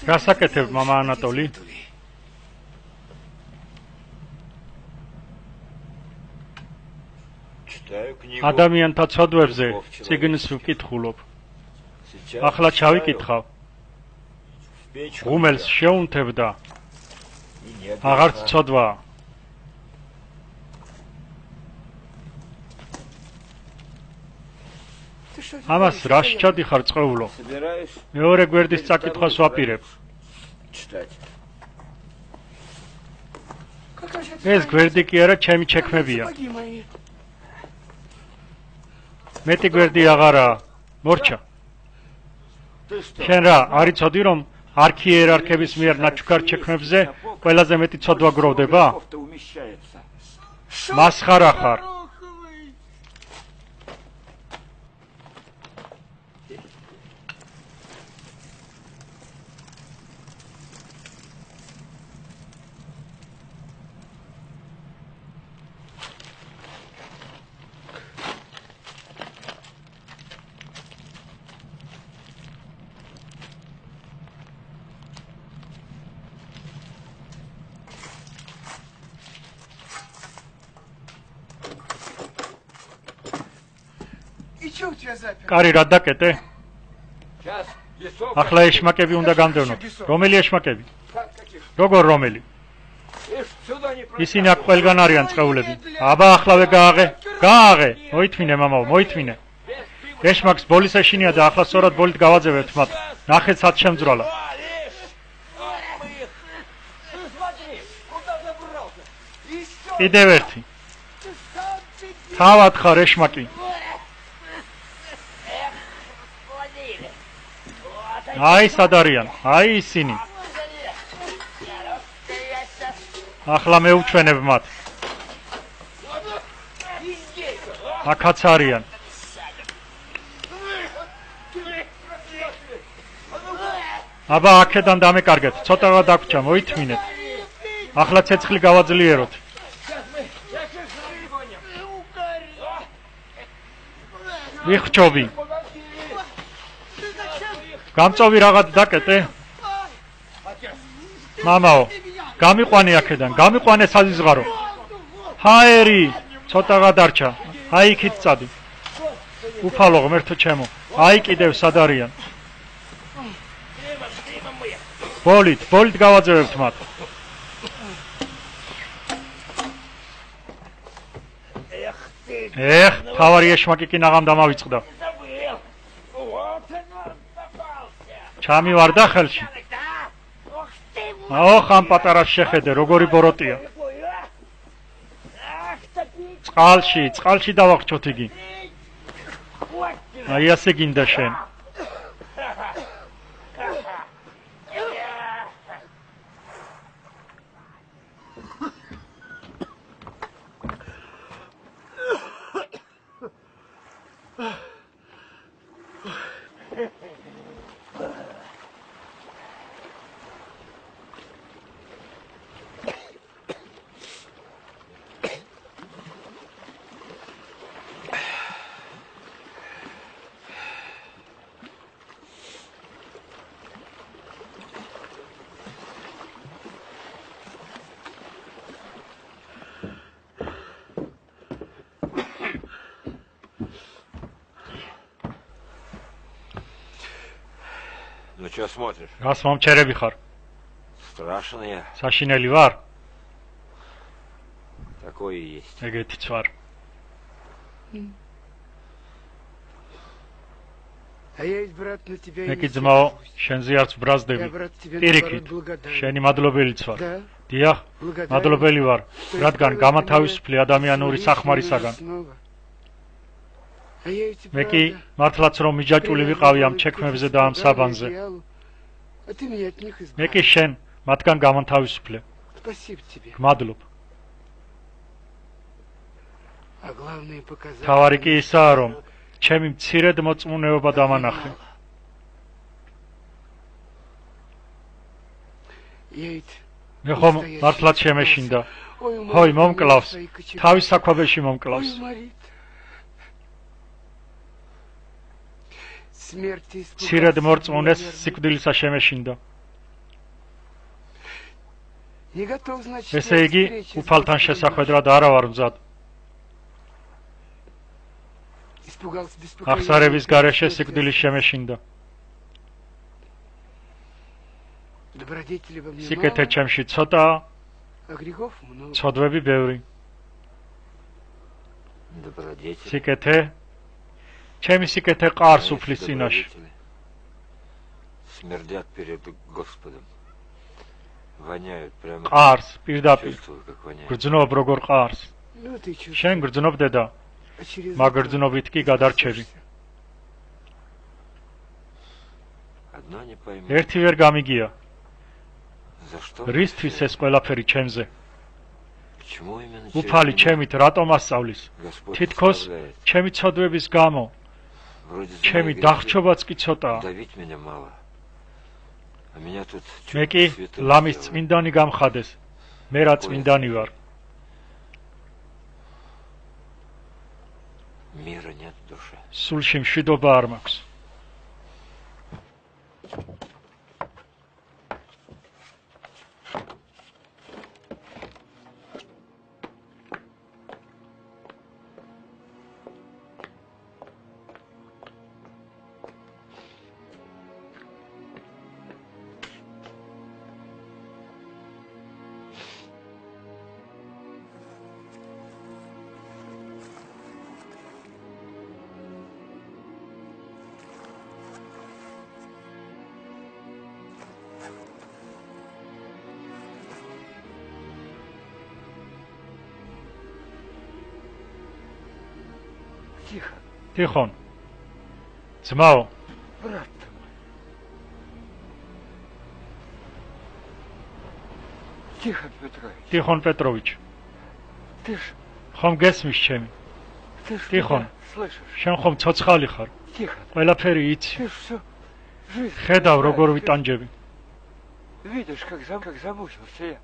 გასაკეთებ მამა ანატოლი? ადამიანთა ცოდვებზე წიგნს ვკითხულობ. ახლა ჩავიკითხავ. ღუმელს შეუნთებდა. აღარც ცოდვაა. ამას რა შეჭადიხარ წყეულო? მეორე გვერდის წაკითხვას ვაპირებ. ეს გვერდი კი არა, ჩემი ჩექმებია. მეტი გვერდი აღარაა. მორჩა. შენ რა, არ იცოდი რომ არქიერარქების მიერ ნაჩუქარ ჩექმებზე ყველაზე მეტი ცოდვა გროვდება? მასხარა ხარ. И что у тебя запер? კარი რა დაკეტე? Сейчас, лесов. ახლა ეშმაკები უნდა გამდევნოთ. რომელი ეშმაკები? Каких? როგორ რომელი? Ишь, сюда не пройдешь. ისინი აქ ყველგან არიან წყეულები. აბაახლავე გააღე. გააღე. მოითმინე мамაო, მოითმინე. ეშმაკს ბოლის ეშინია და ახლა სწორად ბოლით გავაძევებთ მათ. ნახეთ სად შემძვრალა. Смотри, куда забрался? კიდევ ერთი. თავად ხარ ეშმაკი. აი სად არიან? აი ისინი. ახლა მეუჩვენებ მათ. აქაც არიან. აბა აქედან დამეკარგეთ, ცოტაღა დაგვრჩა, მოითმინეთ. ახლა ცეცხლი გავაძლიეროთ. ვიხჩობი. გამწოვი რაღაც დაკეტე. მამაო, გამიყვანე აქედან, გამიყვანე საზიზღარო. ჰაერი, ცოტაღა დარჩა. აი იქით წადი. უფალო ღმერთო ჩემო, აი კიდევ სად არიან? ბოლით გავაძევებთ მათ. ეხ, თავარი ეშმაკი კი ნაღამ დამავიწყდა. ჩამივარდა ხელში. აო, ხამ პატარას შეხედე, როგორი ბოროტია. წყალში დავახჩოთ იგი. აი ასე გინდა შენ. Ну что смотришь? რას მომჩერები ხარ? Страшно я. საშინელი ვარ? Такое и есть. ეგეთიც ვარ. А я ведь, брат, на тебя и მე не კი ძმაო, сержусь. შენზე არც ბრაზდები. Я, брат, тебе პირიქით, наоборот благодарен. შენი მადლობელიც ვარ. Да, დიახ, благодарен. მადლობელი ვარ. Что რადგან исправил გამათავისუფლე меня ადამიანური с სახმარისაგან. снова. А я ведь, მე კი правда, მართლაც რომ მიჯაჭული ვიყავი ამ ჩექმებზე და ამ საბანზე. А ты меня от них მე კი избавил. შენ მათგან გამათავისუფლე. Спасибо тебе. გმადლობ. А главное показать. თავარი კი ისაა, რომ ჩემი მცირედ მოწმუნეობა დამანახე. Я ведь მე ხომ მართლაც შემეშინდა. ჰოი, მომკლავს. თავის საქვაბეში მომკლავს. მცირედ მორწმუნეს სიკვდილისა შემეშინდა. ესე იგი, უფალთან შესახვედრად არა ვარ მზად. აღსარების გარეშე სიკვდილის შემეშინდა. სიკეთე ჩემში ცოტაა, ცოდვები ბევრი. სიკეთე, ჩემი სიკეთე ყარს უფლის წინაშე. Смердят перед Господом. Воняют прямо. ყარს, პირდაპირ. Чувствую, как воняет. გრძნობ როგორ ყარს. შენ გრძნობ დედა. მაგ გრძნობით კი გადარჩები. Одно не пойму. ერთი ვერ გამიგია. За что? რისთვის ეს ყველაფერი ჩემზე? Почему именно უფალი через меня? ჩემით რატომ ასწავლის? Господь თითქოს заставляет. ჩემი ცოდვების გამო, Вроде за ჩემი мои დახჩობაც კი грехи ცოტაა. давить меня мало. А меня тут მე чуть კი святым ლამის сделали. წმინდანი გამხადეს. მე რა წმინდანი ვარ. Мира нет в душе. სულში მშვიდობა არ მაქვს. Тихо. Тихон. Ძმაო. Брат. Тихон Петрович. Тихон Петрович. Ты ж... ხომ გესმის ჩემი? Ты ж Тихон. меня слышишь? შენ ხომ ცოცხალი ხარ? Тихо. ყველაფერი იცი. Ты ж всё жизнь... ხედავ როგორ ვიტანჯები. Видишь, как замучился я.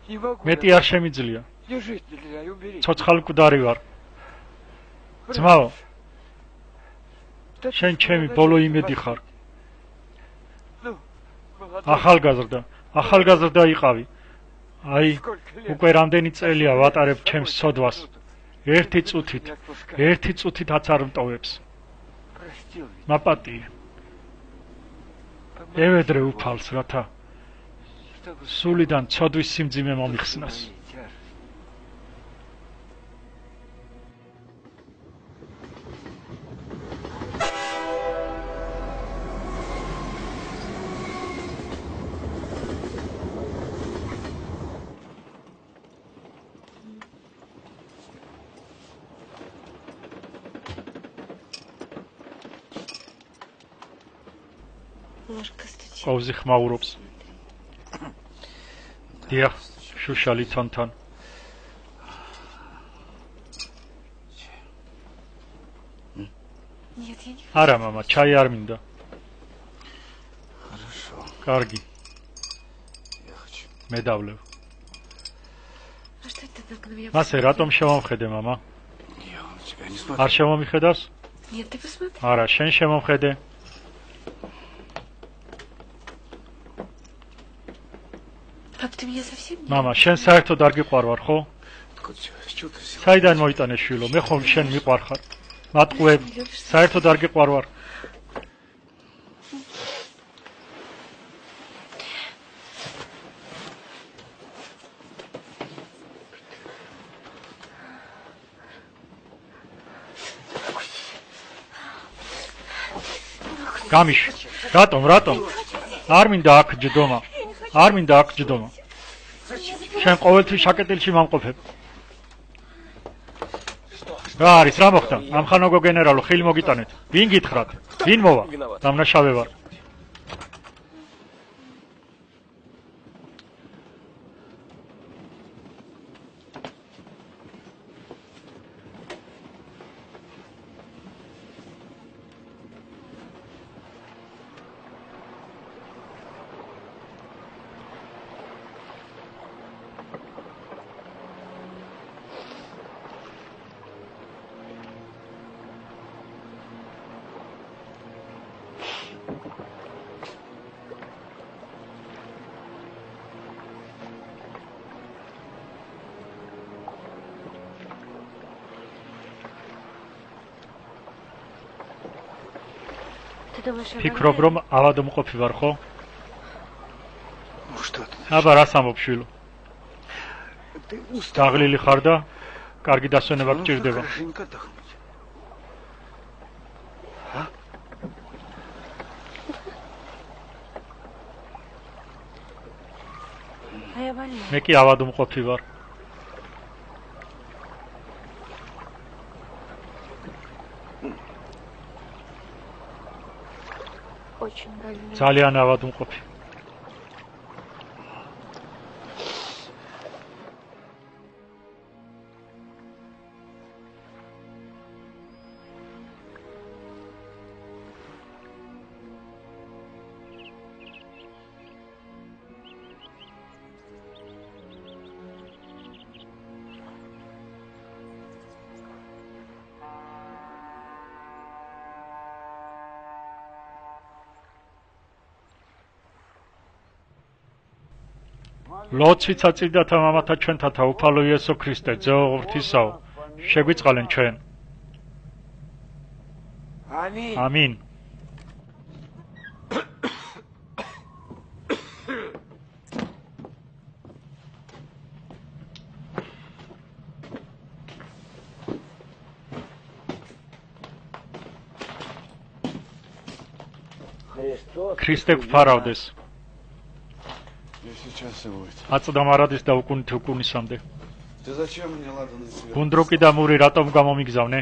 Не могу. მეტი არ შემიძლია. Не жить нельзя, и умереть. ცოცხალკვდარი ვარ. ძმაო. შენ ჩემი ბოლო იმედი ხარ. ახალგაზრდა იყავი. აი, უკვე რამდენი წელია ვატარებ ჩემს სოდვას. ერთი წუთითაც არ მტოვებს. მაპატიე. ევედრე უფალს, რათა სულიდან ცოდვის სიმძიმე მომიხსნას. ყოვზი ხმაურობს. დიახ, შუშალი თონთან. არა, мама, ჩაი არ მინდა. Хорошо. კარგი. Я хочу. მე დავლევ. А что это так на меня? მასე რატომ შემომხედე, мама? Я на тебя не смотрю. არ შემომიხედავს? Нет, ты посмотри. არა, შენ შემომხედე. Пап, ты меня совсем не... мама, შენ საერთოდ არ გიყვარვარ, ხო? Чего ты взял? საიდან მოიტანე შვილო? მე ხომ შენ მიყვარხარ. მატყუებ, საერთოდ არ გიყვარვარ. გამიშ, რატომ? არ მინდა აქ ჯდომა. არ მინდა აქ ჯდომა. შენ ყოველთვის შაკეტილში მომყოფებ. რა არის, რა მოხდა? ამხანოგო გენერალო, ხილი მოგიტანეთ. ვინ გითხრათ? ვინ მოვა? დამნაშავე ვარ. ფიქრობ რომ ავადმყოფი ვარ, ხო? Ну что ты? აბა რას ამბობ შვილო? დაღლილი ხარ და კარგი დასვენება გჭირდება. Хорошенько отдохнуть. А? А я больна. მე კი ავადმყოფი ვარ. Очень больна. ძალიან ავადმყოფი. ლოცვიცა წიდათა მამათა ჩვენთათა უფალო იესო ქრისტე ძეო ღვთისაო შეგვიწყალენ ჩვენ ამინ ქრისტე გფარავდეს Сейчас и будет. აწდამარადის და უკუნით უკუნისამდე. Ты зачем мне ладаный свет? გუნდრუკი და მური რატომ გამომიგზავნე?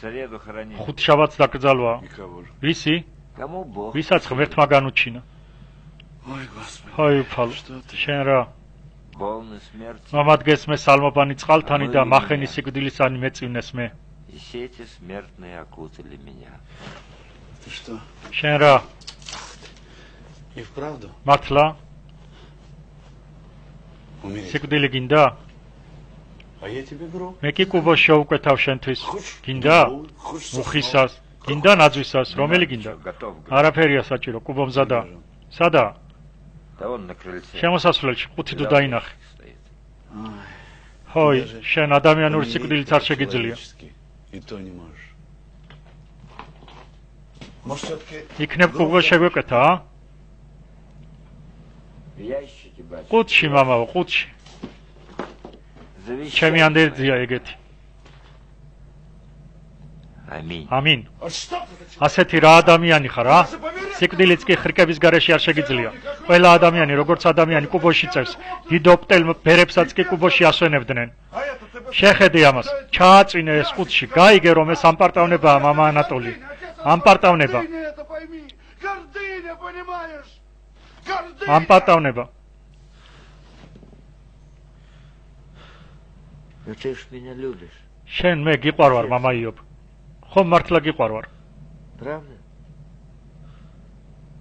среду хоронить. ხუთშაბათს დაკრძალვა. ვისი? Кому Бог? ვისაც ღმერთმა განუჩინა. Ой, Господи. Ой, ფალო. შენ რა? Полный смерти. მომადგეს მე სალმობანი წყალთანი და მახენი სიკვდილისანი მეწვინეს მე. И сети смертные окутали меня. Ты что? შენ რა? И вправду? მართლა? Умереть. სიკვდილი გინდა? А я тебе вру. მე კი კუბოს შევუკვეთავ შენთვის. გინდა? უხისას. გინდა ნაძვისას, რომელი გინდა? არაფერია საჭირო, კუბო მზადა. სადა? Да он на крыльце. შემოსასვლელში, ხუთი თუ დაინახე. ჰოი, შენ ადამიანური სიკვდილით არ შეგიძლია. И то не можешь. Может, все-таки... იქნებ კუბო შეგვეკვეთა, ა? Ящики, батюшка. ყუთში, მამაო, ყუთში. ჩემი ანდერძია ეგეთი. Аминь. ამინ. ასეთი რა ადამიანი ხარ, ა? სიკვდილიც კი ხრიკების გარეშე არ შეგიძლია. ყველა ადამიანი, როგორც ადამიანი კუბოში წევს, დიდოპტელ ბერებსაც კი კუბოში ასვენებდნენ. შეხედე ამას, ჩააწვინე ეს ყუთში, გაიგე რომ ეს ამპარტავნებაა მამა ანატოლი. ამპარტავნება. ამპარტავნება. Ну ты ж меня любишь. შენ მე გიყვარვარ, მამა იობ. ხომ მართლა გიყვარვარ? Правда?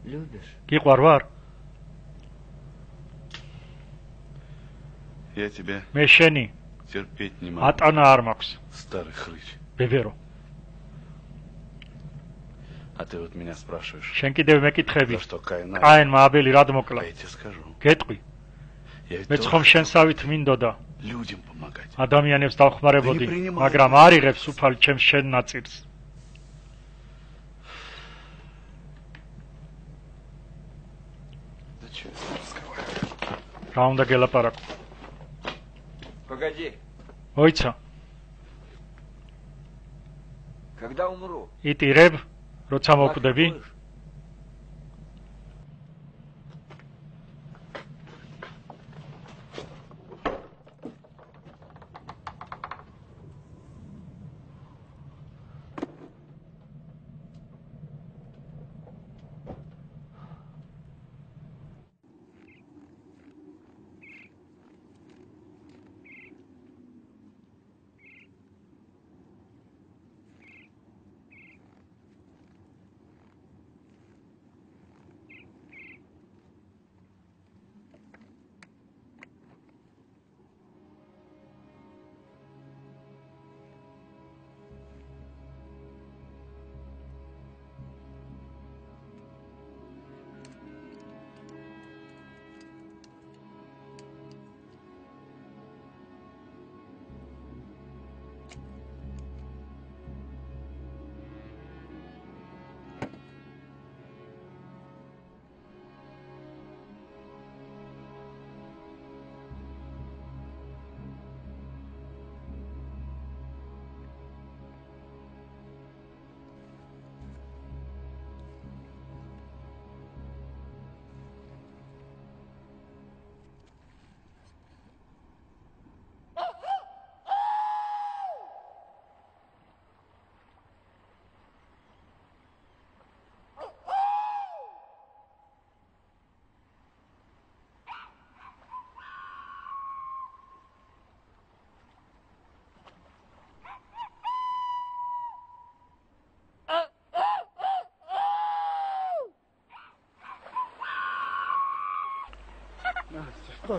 Любишь? გიყვარვარ? Я тебя მე შენი терпеть не могу. ატანა არ მაქვს. Старый хрыч. ბებერო. А ты вот меня спрашиваешь. შენ კიდევ მეკითხები. За что Каина? კაენმა აბელი რად მოკლა? А я тебе скажу. გეტყვი. Я ведь მეც ხომ შენსავით მინდოდა. людям помогать. ადამიანებს დავხმარებოდი, მაგრამ არ იღებს უფალ ჩემს შენ ნაწილს. Да чё я с тобой разговариваю? რა უნდა გელაპარაკო? Погоди. ოიცა, Когда умру? იტირებ, როცა მოკვდები?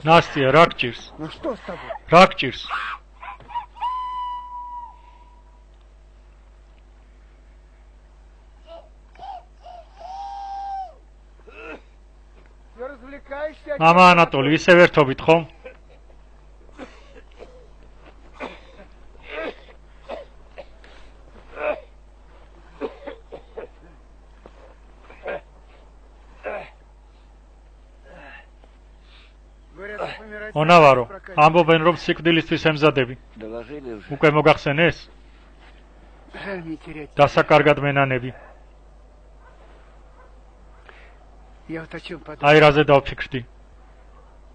Настя, რა გჭირს? Ну что с тобой? რა გჭირს? Ты развлекаешься? მამა ანატოლი, ისე ვერთობით ხომ? ონავარო, ამბობენ რომ სიკვდილისთვის ემზადები. Доложили уже. უკვე მოგახსენეს? Жаль не терять. დასაკარგად მენანები. Я вот о чем подумал. აი რაზე დავფიქრდი.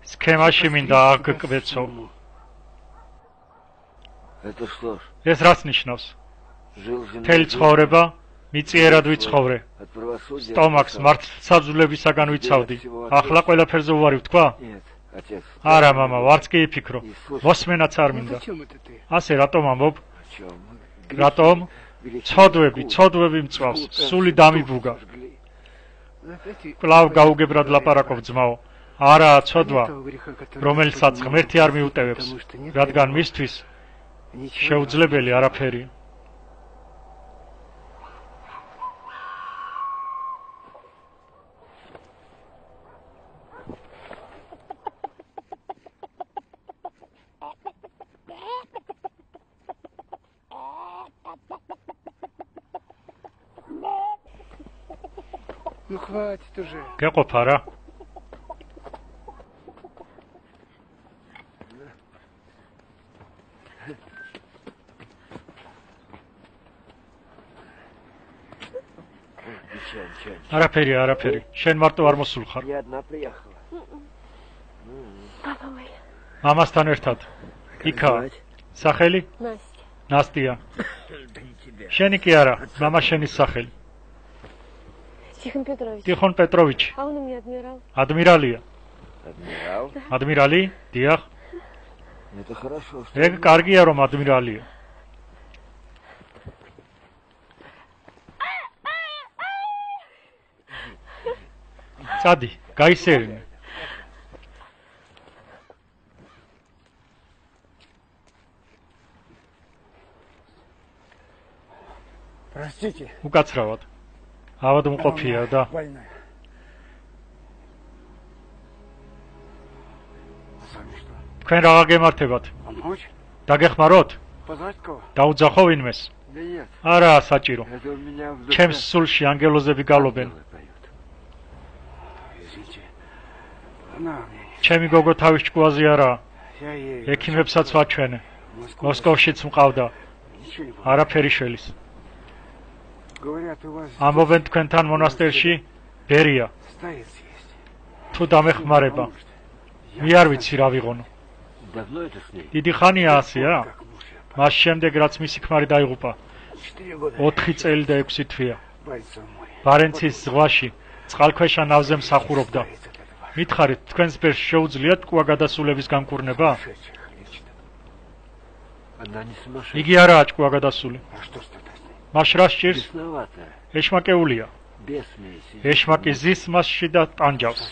სქემაში მინდა აგკვეცო. Это что ж? ეს რას ნიშნავს? მთელი ცხოვრება მიწიერად ვიცხოვრე. სტომაქს მართლმსაჯულებისაგან ვიცავდი. ახლა ყველაფერზე უარი ვთქვა? არა, მამა, ვარც კი იფიქრო. მოსმენაც არ მინდა. ასე რატომ ამბობ? რატომ? ცოდვები მწვავს, სული დამიბუგა. კვლავ გაუგებრად ლაპარაკობ ძმაო. არაა ცოდვა, რომელსაც ღმერთი არ მიუტევებს, რადგან მისთვის შეუძლებელი არაფერი. Ну хватит уже. გეყოფა რა? არაფერი. შენ მარტო არ მოსულ ხარ. მამასთან ერთად. იქა. სახელი? ნასტია. შენი კი არა, მამა შენის სახელი. ტიხონ პეტროვიჩი. ადმირალია. ადმირალი? დიახ. ეგ კარგია რომ ადმირალია. წადი, გაისერინე. Простите. უკაცრავად. ავადმყოფია და თქვენ რა გემართებათ? დაგეხმაროთ? დაუძახო ვინმეს? არა, საჭირო. ჩემს სულში ანგელოზები გალობენ. ჩემი გოგო თავის ჭკუაზე არა. ექიმებსაც ვაჩვენე. მოსკოვშიც მყავდა. არაფერი შელის. ამბობენ თქვენთან მონასტერში ბერია. თუ დამეხმარება. მე არ ვიცი რა ვიღონო. დიდი ხანია ასეა? მას შემდეგ რაც მისი ქმარი დაიღუპა. 4 წელი და 6 თვეა. ბარენცის ზღვაში წყალქვეშა ნავზე მსახურობდა. მითხარით, თქვენს ბერს შეუძლიათ კვა გადასულების განკურნება? იგი არაა ჭკუა გადასული. მას რა სჭირს? ეშმაკეულია. ეშმაკი ზის მასში და ტანჯავს.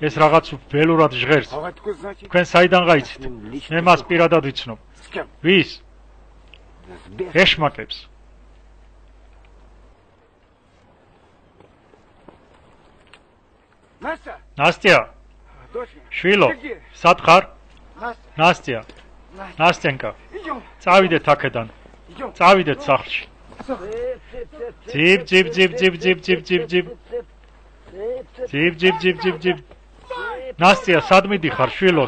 ეს რაღაც ველურად ჟღერს. თქვენ საიდან გაიცით? მე მას პირადად ვიცნობ. ვის? ეშმაკებს. ნასტია. შვილო, სად ხარ? ნასტია. ნასტენკა. წავიდეთ აქედან. წავიდეთ სახლში. ძიბ. ნასტია, სად მიდიხარ, შვილო?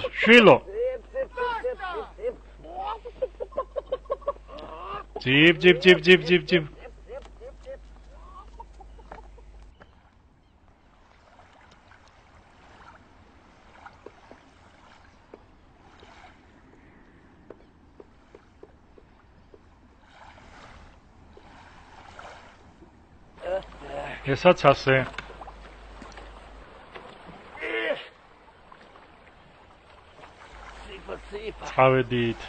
ძიბ. ესაც ასე. წავედით.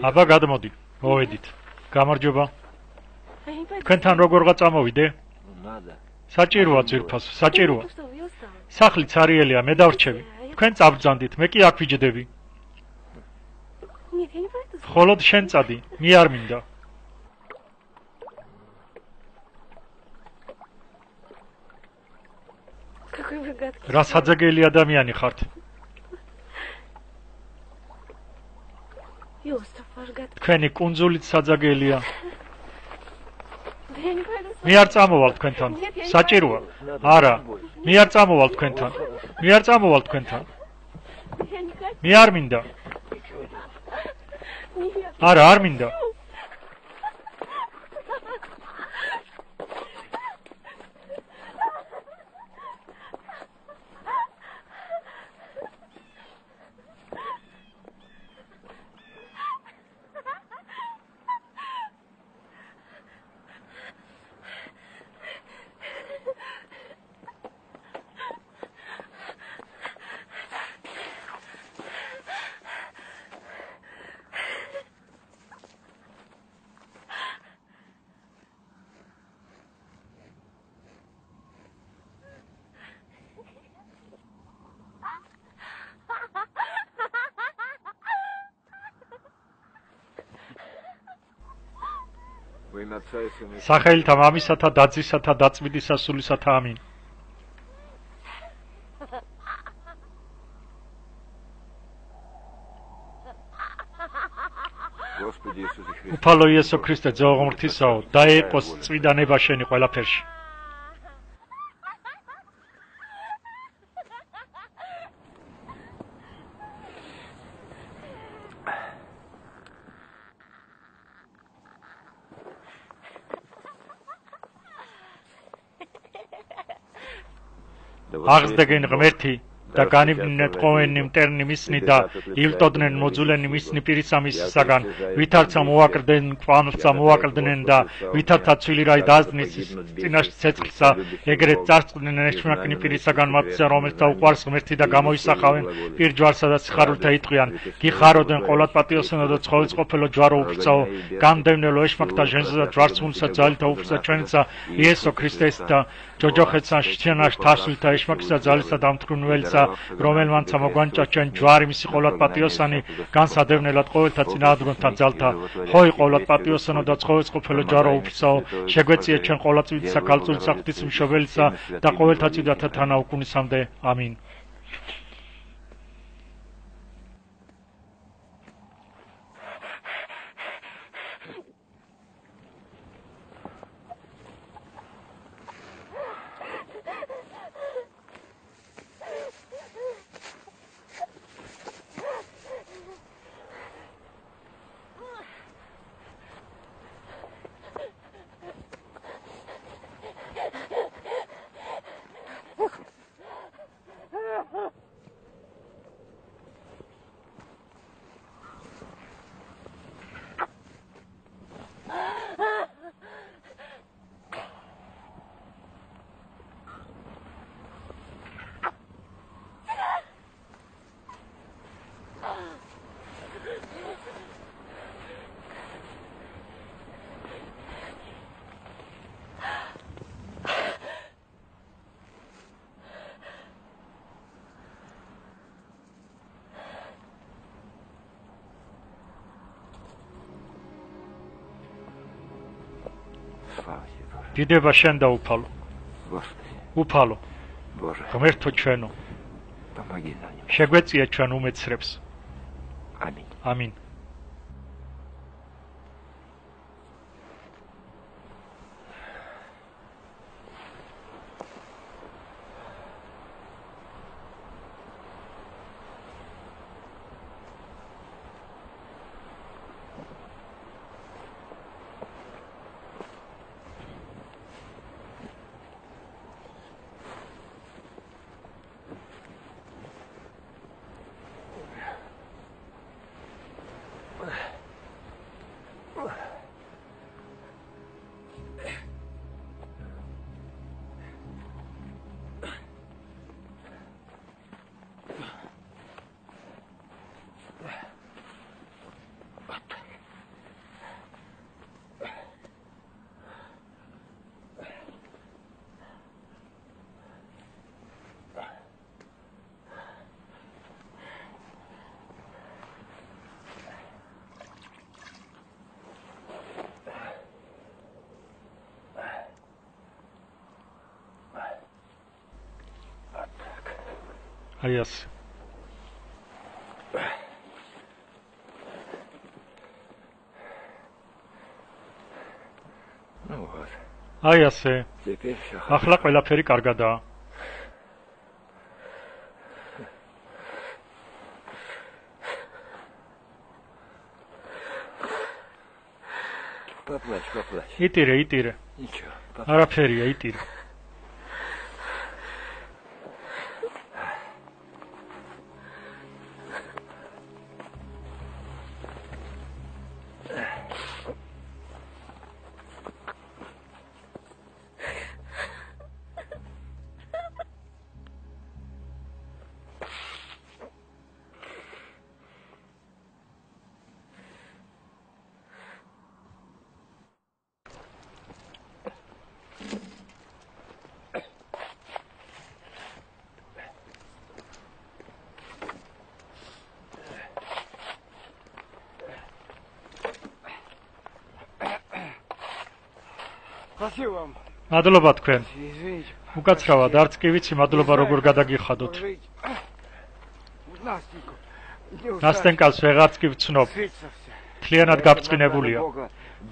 აბა გადმოდი, მოვედით. გამარჯობა. თქვენთან როგორღა წამოვიდე? საჭიროა ძირფასო, საჭიროა. სახლი цаრიელია, მე დავრჩები. თქვენ წაბრძანდით, მე კი აქ ვიჯდები. მხოლოდ შენ წადი, მე არ მინდა. რა საძაგელი ადამიანი ხართ? თქვენი კუნძულით საძაგელია. მე არ წამოვალ თქვენთან. საჭიროა? არა. მე არ წამოვალ თქვენთან. მე არ წამოვალ თქვენთან. მე არ მინდა. არა, არ მინდა. სახელითა მამისათა დაძისათა დაწმიდისა სულისათა ამინ. უფალო იესო ქრისტე ძეო ღმრთისაო, დაეყოს წვიდანება შენი ყველაფერში. აღზრდნენ ღმერთი და განივნინეთ ყოვენი მტერნი მისნი და ილტოდნენ მოძულენი მისნი პირისა მისისაგან, ვითარცა მოაკრდნენ ყვავილსა მოაკრდნენ და ვითარცა ცვილი რაი დააზდნის წინაშე ცეცხლსა, ეგრეთ წარწყდნენ ეშმაკნი პირისაგან მათსა, რომელთა უყვარს ღმერთი და გამოისახავენ პირჯვარსა და სიხარულთა იტყვიან, გიხაროდნენ ყოლად პატიოსნო და ცხოველწყოფელო ჯვარო უფრცაო, გამდევნელო ეშმაკთა ჟენსა და ჯვარცმულსა ძალთა უფრცა ჩვენსა იესო ქრისტესა ჯოჯოხეთსა შჩენაშ თასულთა ეშმაკისა ძალისა და მთქმელსა რომელმანცა მოგვანჭა ჩვენ ჯვარი მისი ყოლად პატიოსანი განსადევნელად ყოველთა წინააღმდეგ ძალთა ხოი ყოლად პატიოსანო და ცხოველწყოფელო ჯვარო უფრცაო შეგვეციეთ ჩვენ ყოლად წვიდისა ქალწულისა ღვთისმშობელისა და ყოველთა წვიდათა თანაუგუნისამდე ამინ. დიდება შენ და უფალო. უფალო. ღმერთო ჩვენო. შეგვეციეთ ჩვენ უმეცრებს. ამინ. ამინ. აი ასე. Ну вот. აი ასე. Теперь все. ახლა ყველაფერი კარგადაა. Поплачь, поплачь. იტირე. Ничего. არაფერია, იტირე. Спасибо вам. მადლობა თქვენ. Извините. უკაცრავად არც კი ვიცი მადლობა როგორ გადაგიხადოთ. ნასტენკას ვეღარც კი ვცნობ. თლიანად გაბრწყინებულია.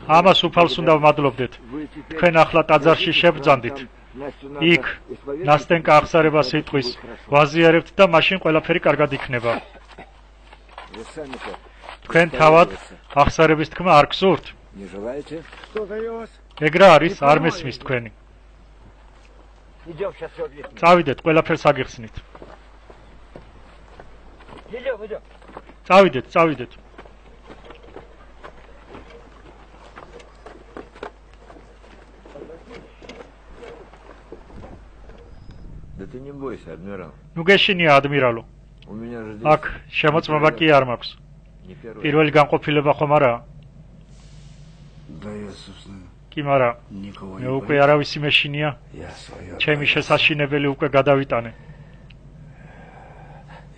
ამას უფალს უნდა ვმადლობდეთ. თქვენ ახლა ტაძარში შებრძანდით. იქ ნასტენკა აღსარებას იტყვის, ვაზიარებთ და მაშინ ყველაფერი კარგად იქნება. თქვენ თავად აღსარების თქმა არ გსურთ? Не желаете? ეგრა არის, არ მესმის თქვენი. Идем, сейчас все объясним. წავიდეთ, ყველაფერს აგიხსნით. Идем. წავიდეთ. Да ты не бойся, адмирал. ნუ გეშინია ადმირალო. У меня же здесь აქ შემოწმება კი არ მაქვს. не первый. პირველი განყოფილება ხომ არაა? Да я, собственно, კი, მაგრამ никого მე не უკვე боюсь. არავისი მეშინია. Я свое. ჩემი შესაშინებელი უკვე გადავიტანე.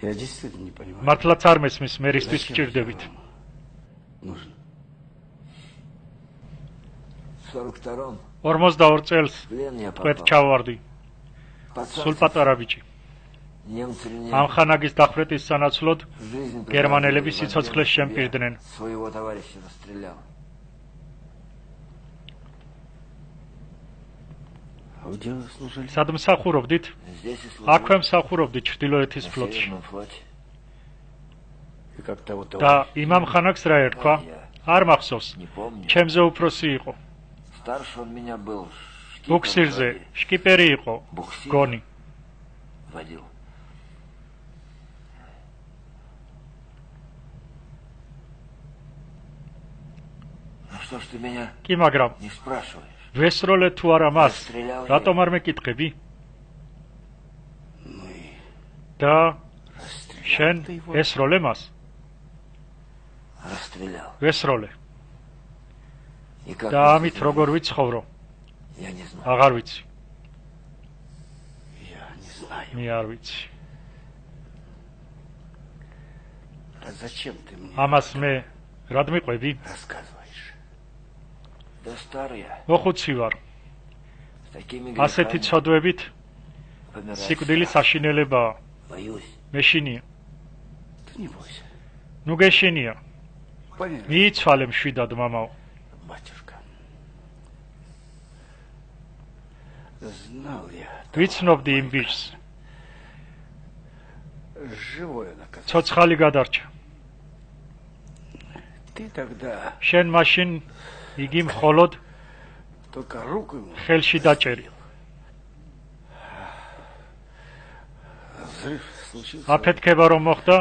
Я действительно не понимаю. მართლაც არ მესმის მე რისთვის გჭირდებით. Нужно. В 42-м 42 წელს в плен я ყვეთ попал. ჩავარდი. Пацан, სულ პატარა ბიჭი. немцы мне ამ ხანაგის დახვრეტის სანაცვლოდ жизнь გერმანელები предлагали, სიცოცხლეს в один შემპირდნენ. я своего товарища расстрелял. А где вы служили? სად მსახურობდით? Здесь и служил. აქვე მსახურობდით ჩრდილოეთის На ფლოტში. Северном флоте. И как того და იმამ ხანაგს რა ერქვა? არ მახსოვს. Не помню. ჩემზე უფროსი იყო. Старше он меня был. шкипер ბუქსირზე вроде შკიპერი იყო. Буксир გონი. водил. Ну что ж ты меня კი, მაგრამ не спрашиваешь? ვესროლე თუ არა მას? Расстрелял я. რატომ არ მეკითხები? Ну и და расстрелял შენ ты его. ესროლე მას? Расстрелял. ვესროლე. И как და мне ამით это როგორ сделать? ვიცხოვრო? Я не знаю. აღარ ვიცი. Я не знаю. მე არ ვიცი. А зачем ты мне ამას მე რად მიყვები? рассказываешь? Да стар я. მოხუცი ვარ. С такими ასეთი грехами ცოდვებით помирать სიკვდილის страшно. საშინელებაა. Боюсь. მეშინია. Ты не бойся. ნუ გეშინია. Поверь, მიიცვალე მშვიდად მამაო. батюшка. Знал я. ვიცნობდი იმ ბიჭს. Живое наказание. ცოცხალი გადარჩა. Ты тогда შენ მაშინ იგი მხოლოდ только руку ему ხელში დაჭერი. взрыв случился. აფეთქება რომ მოხდა,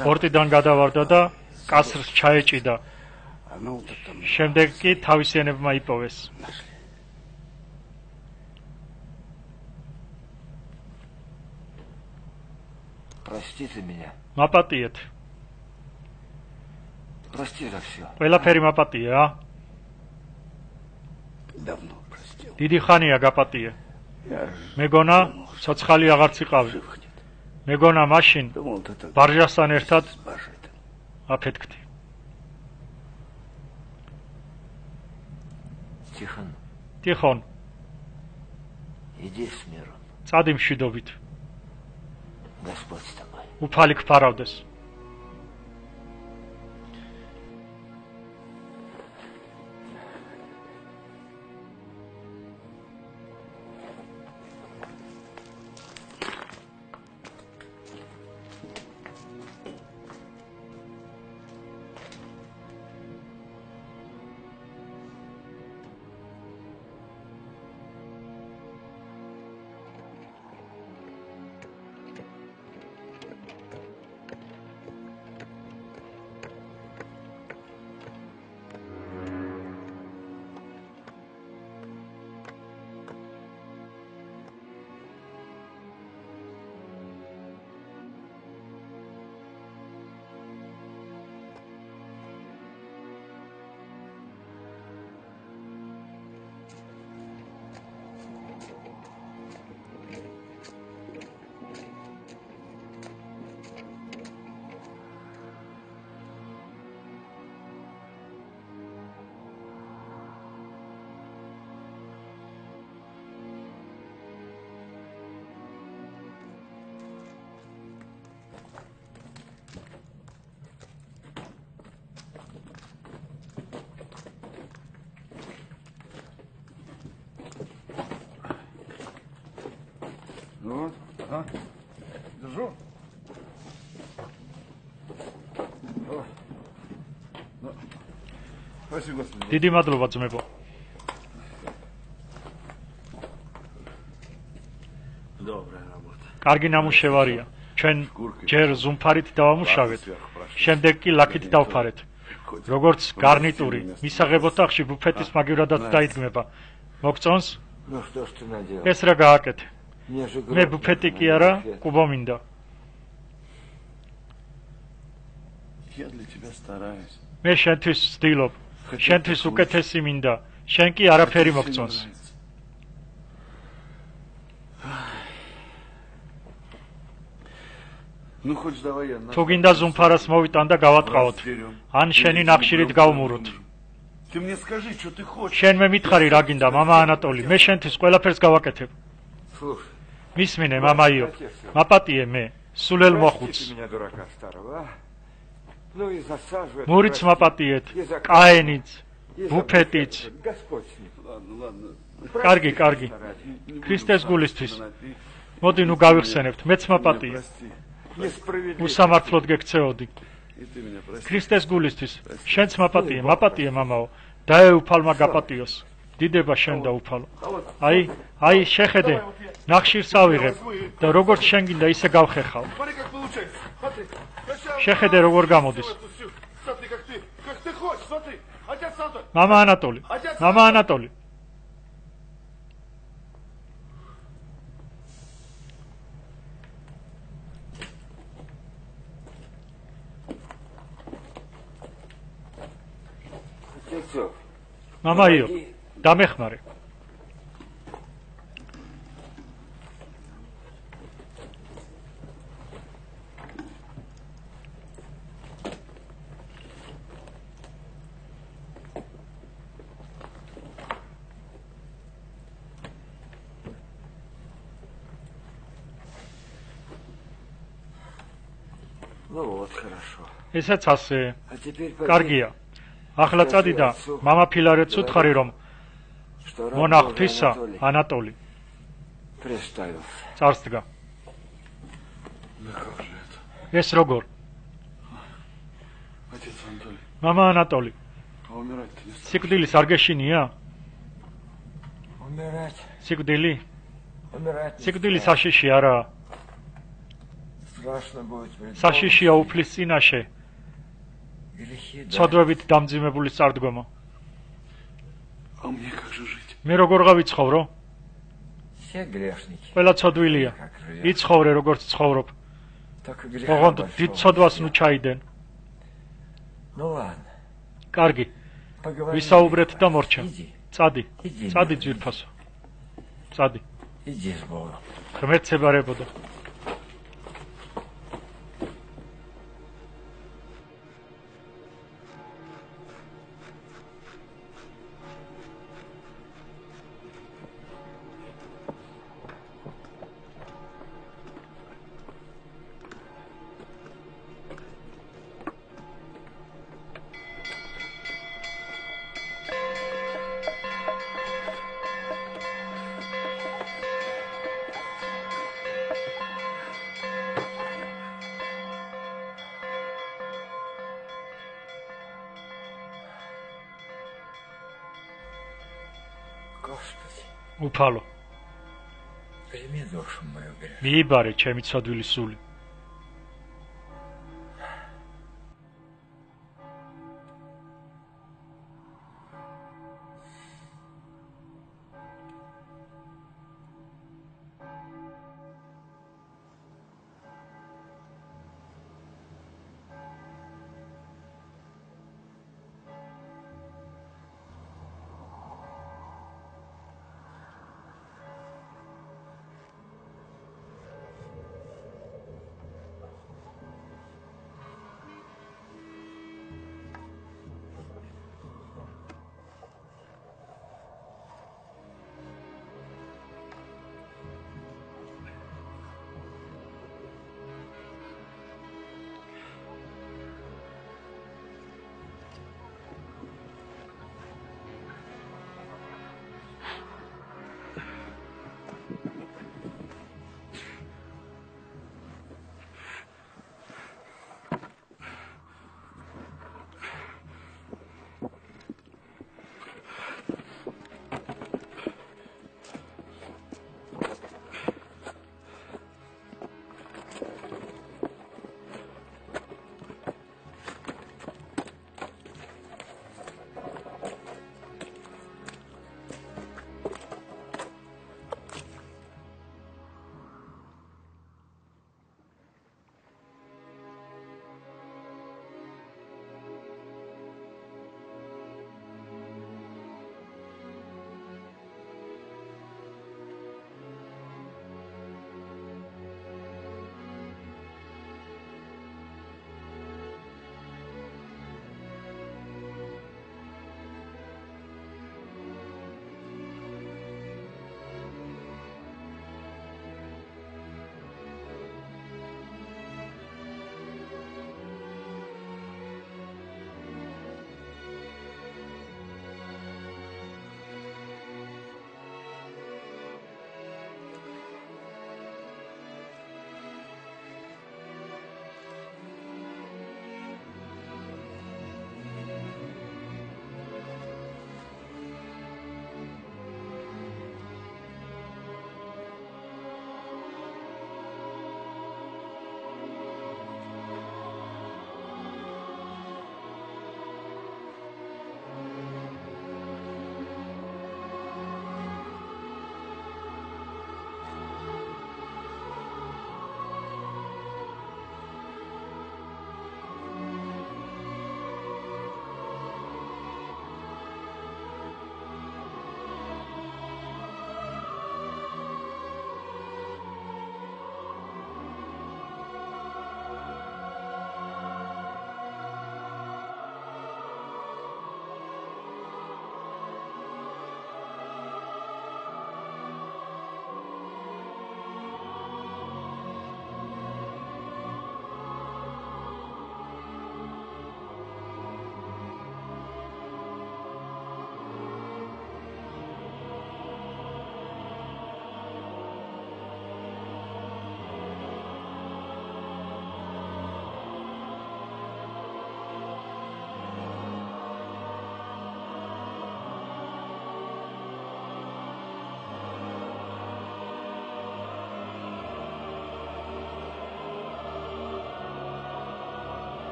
პორტიდან გადავარდა და კასრს ჩაეჭიდა. А ну-то там შემდეგ კი თავისიანებმა იპოვეს. нашли. Прости ты меня. მაპატიეთ. Прости за все. ყველაფერი მაპატია. Давно простил. დიდი ხანია გაპატიე. Я ж მეგონა ცოცხალი აღარც იყავი. жив где-то. მეგონა მაშინ Думал, ты так ბარჟასთან ერთად сбажит. აფეთქდი. Тихон, ტიხონ, иди с миром. წადი მშვიდობით. Господь с тобой. უფალი გფარავდეს. Вот, а? Держу. Спасибо, Господи. დიდი მადლობა ძმებო. Добрая работа. კარგი ნამუშევარია. ჩვენ ჯერ ზუმფარით დავამუშავეთ, შემდეგ კი ლაქით დავფარეთ. როგორც გარნიტური, მისაღებო თახში ბუფეტის მაგივრადაც დაიდგმება. მოგწონს? Ну что ж ты наделал? ეს რა გააკეთე? Мне же მე ბუფეტი კი არა, კუბო მინდა. Я для тебя стараюсь. მე შენთვის ვცდილობ. შენთვის უკეთესი მინდა. შენ კი არაფერი მოგწონს. Ну хоть давай я. თუ გინდა ზუმფარას მოვიტან და გავატყავოთ. ან შენი ნახშირით გავმუროთ. Ты мне скажи, что ты хочешь. შენ მე მითხარი რა გინდა, მამა ანატოლი, მე შენთვის ყველაფერს გავაკეთებ. Слушай, მისმინე, მამაიო, მაპატიე მე, სულელ მოხუც. ты меня дурака старого, а? Ну и засаживай. მურიც მაპატიეთ, კაენიც, ბუფეტიც. Господь с ним. Ладно, ладно. კარგი, კარგი. ქრისტეს გულისთვის. მოდი ნუ გავიხსენებთ, მეც მაპატიე. Несправедливо. უსამართლოდ გექცეოდი. И ты меня прости. ქრისტეს გულისთვის. შენც მაპატიე, მაპატიე მამაო. დაეუფალმა გაპატიოს. დიდება შენ და უფალო. აი, შეხედე, ნახშირს ავიღებ და როგორც შენ გინდა ისე გავხეხავ. Смотри, как получается. Смотри. შეხედე როგორ გამოდის. Смотри, как ты хочешь, смотри. Отец Антон. მამა ანატოლი. მამა ანატოლი. Отцов. მამაიო, დამეხმარე. Ну вот, хорошо. ესეც ასე. А теперь კარგია. ახლა წადი და მამა ფილარეთს უთხარი რომ что მონახთისა ანატოლი представился. წარსდგა. Да как же это? ეს როგორ? Отец Анатолий. მამა ანატოლი, А умирать-то не страшно. სიკვდილის არ გეშინია? Умирать. სიკვდილი? Умирать. не სიკვდილი страшно. საშიში არაა. Страшно будет мне. საშიშია უფლის წინაშე, Грехи, да. ცოდვებით დამძიმებული წარდგომა. А мне как же жить? მე როგორ გავიცხოვრო? Все грешники. ყველა ცოდვილია. Как живет. იცხოვრე როგორც ცხოვრობ. Только греха ოღონდ დიდ большого ცოდვას нет. ნუ ჩაიდენ. Ну ладно. კარგი, Поговорим. ვისაუბრეთ და მორჩა. Иди. წადი. Иди. წადი ძვირფასო. წადი. Иди с Богом. ღმერთსებარებოდო. უფალო Прими душу мою грешную. მიიბარე ჩემი ცოდვილი სული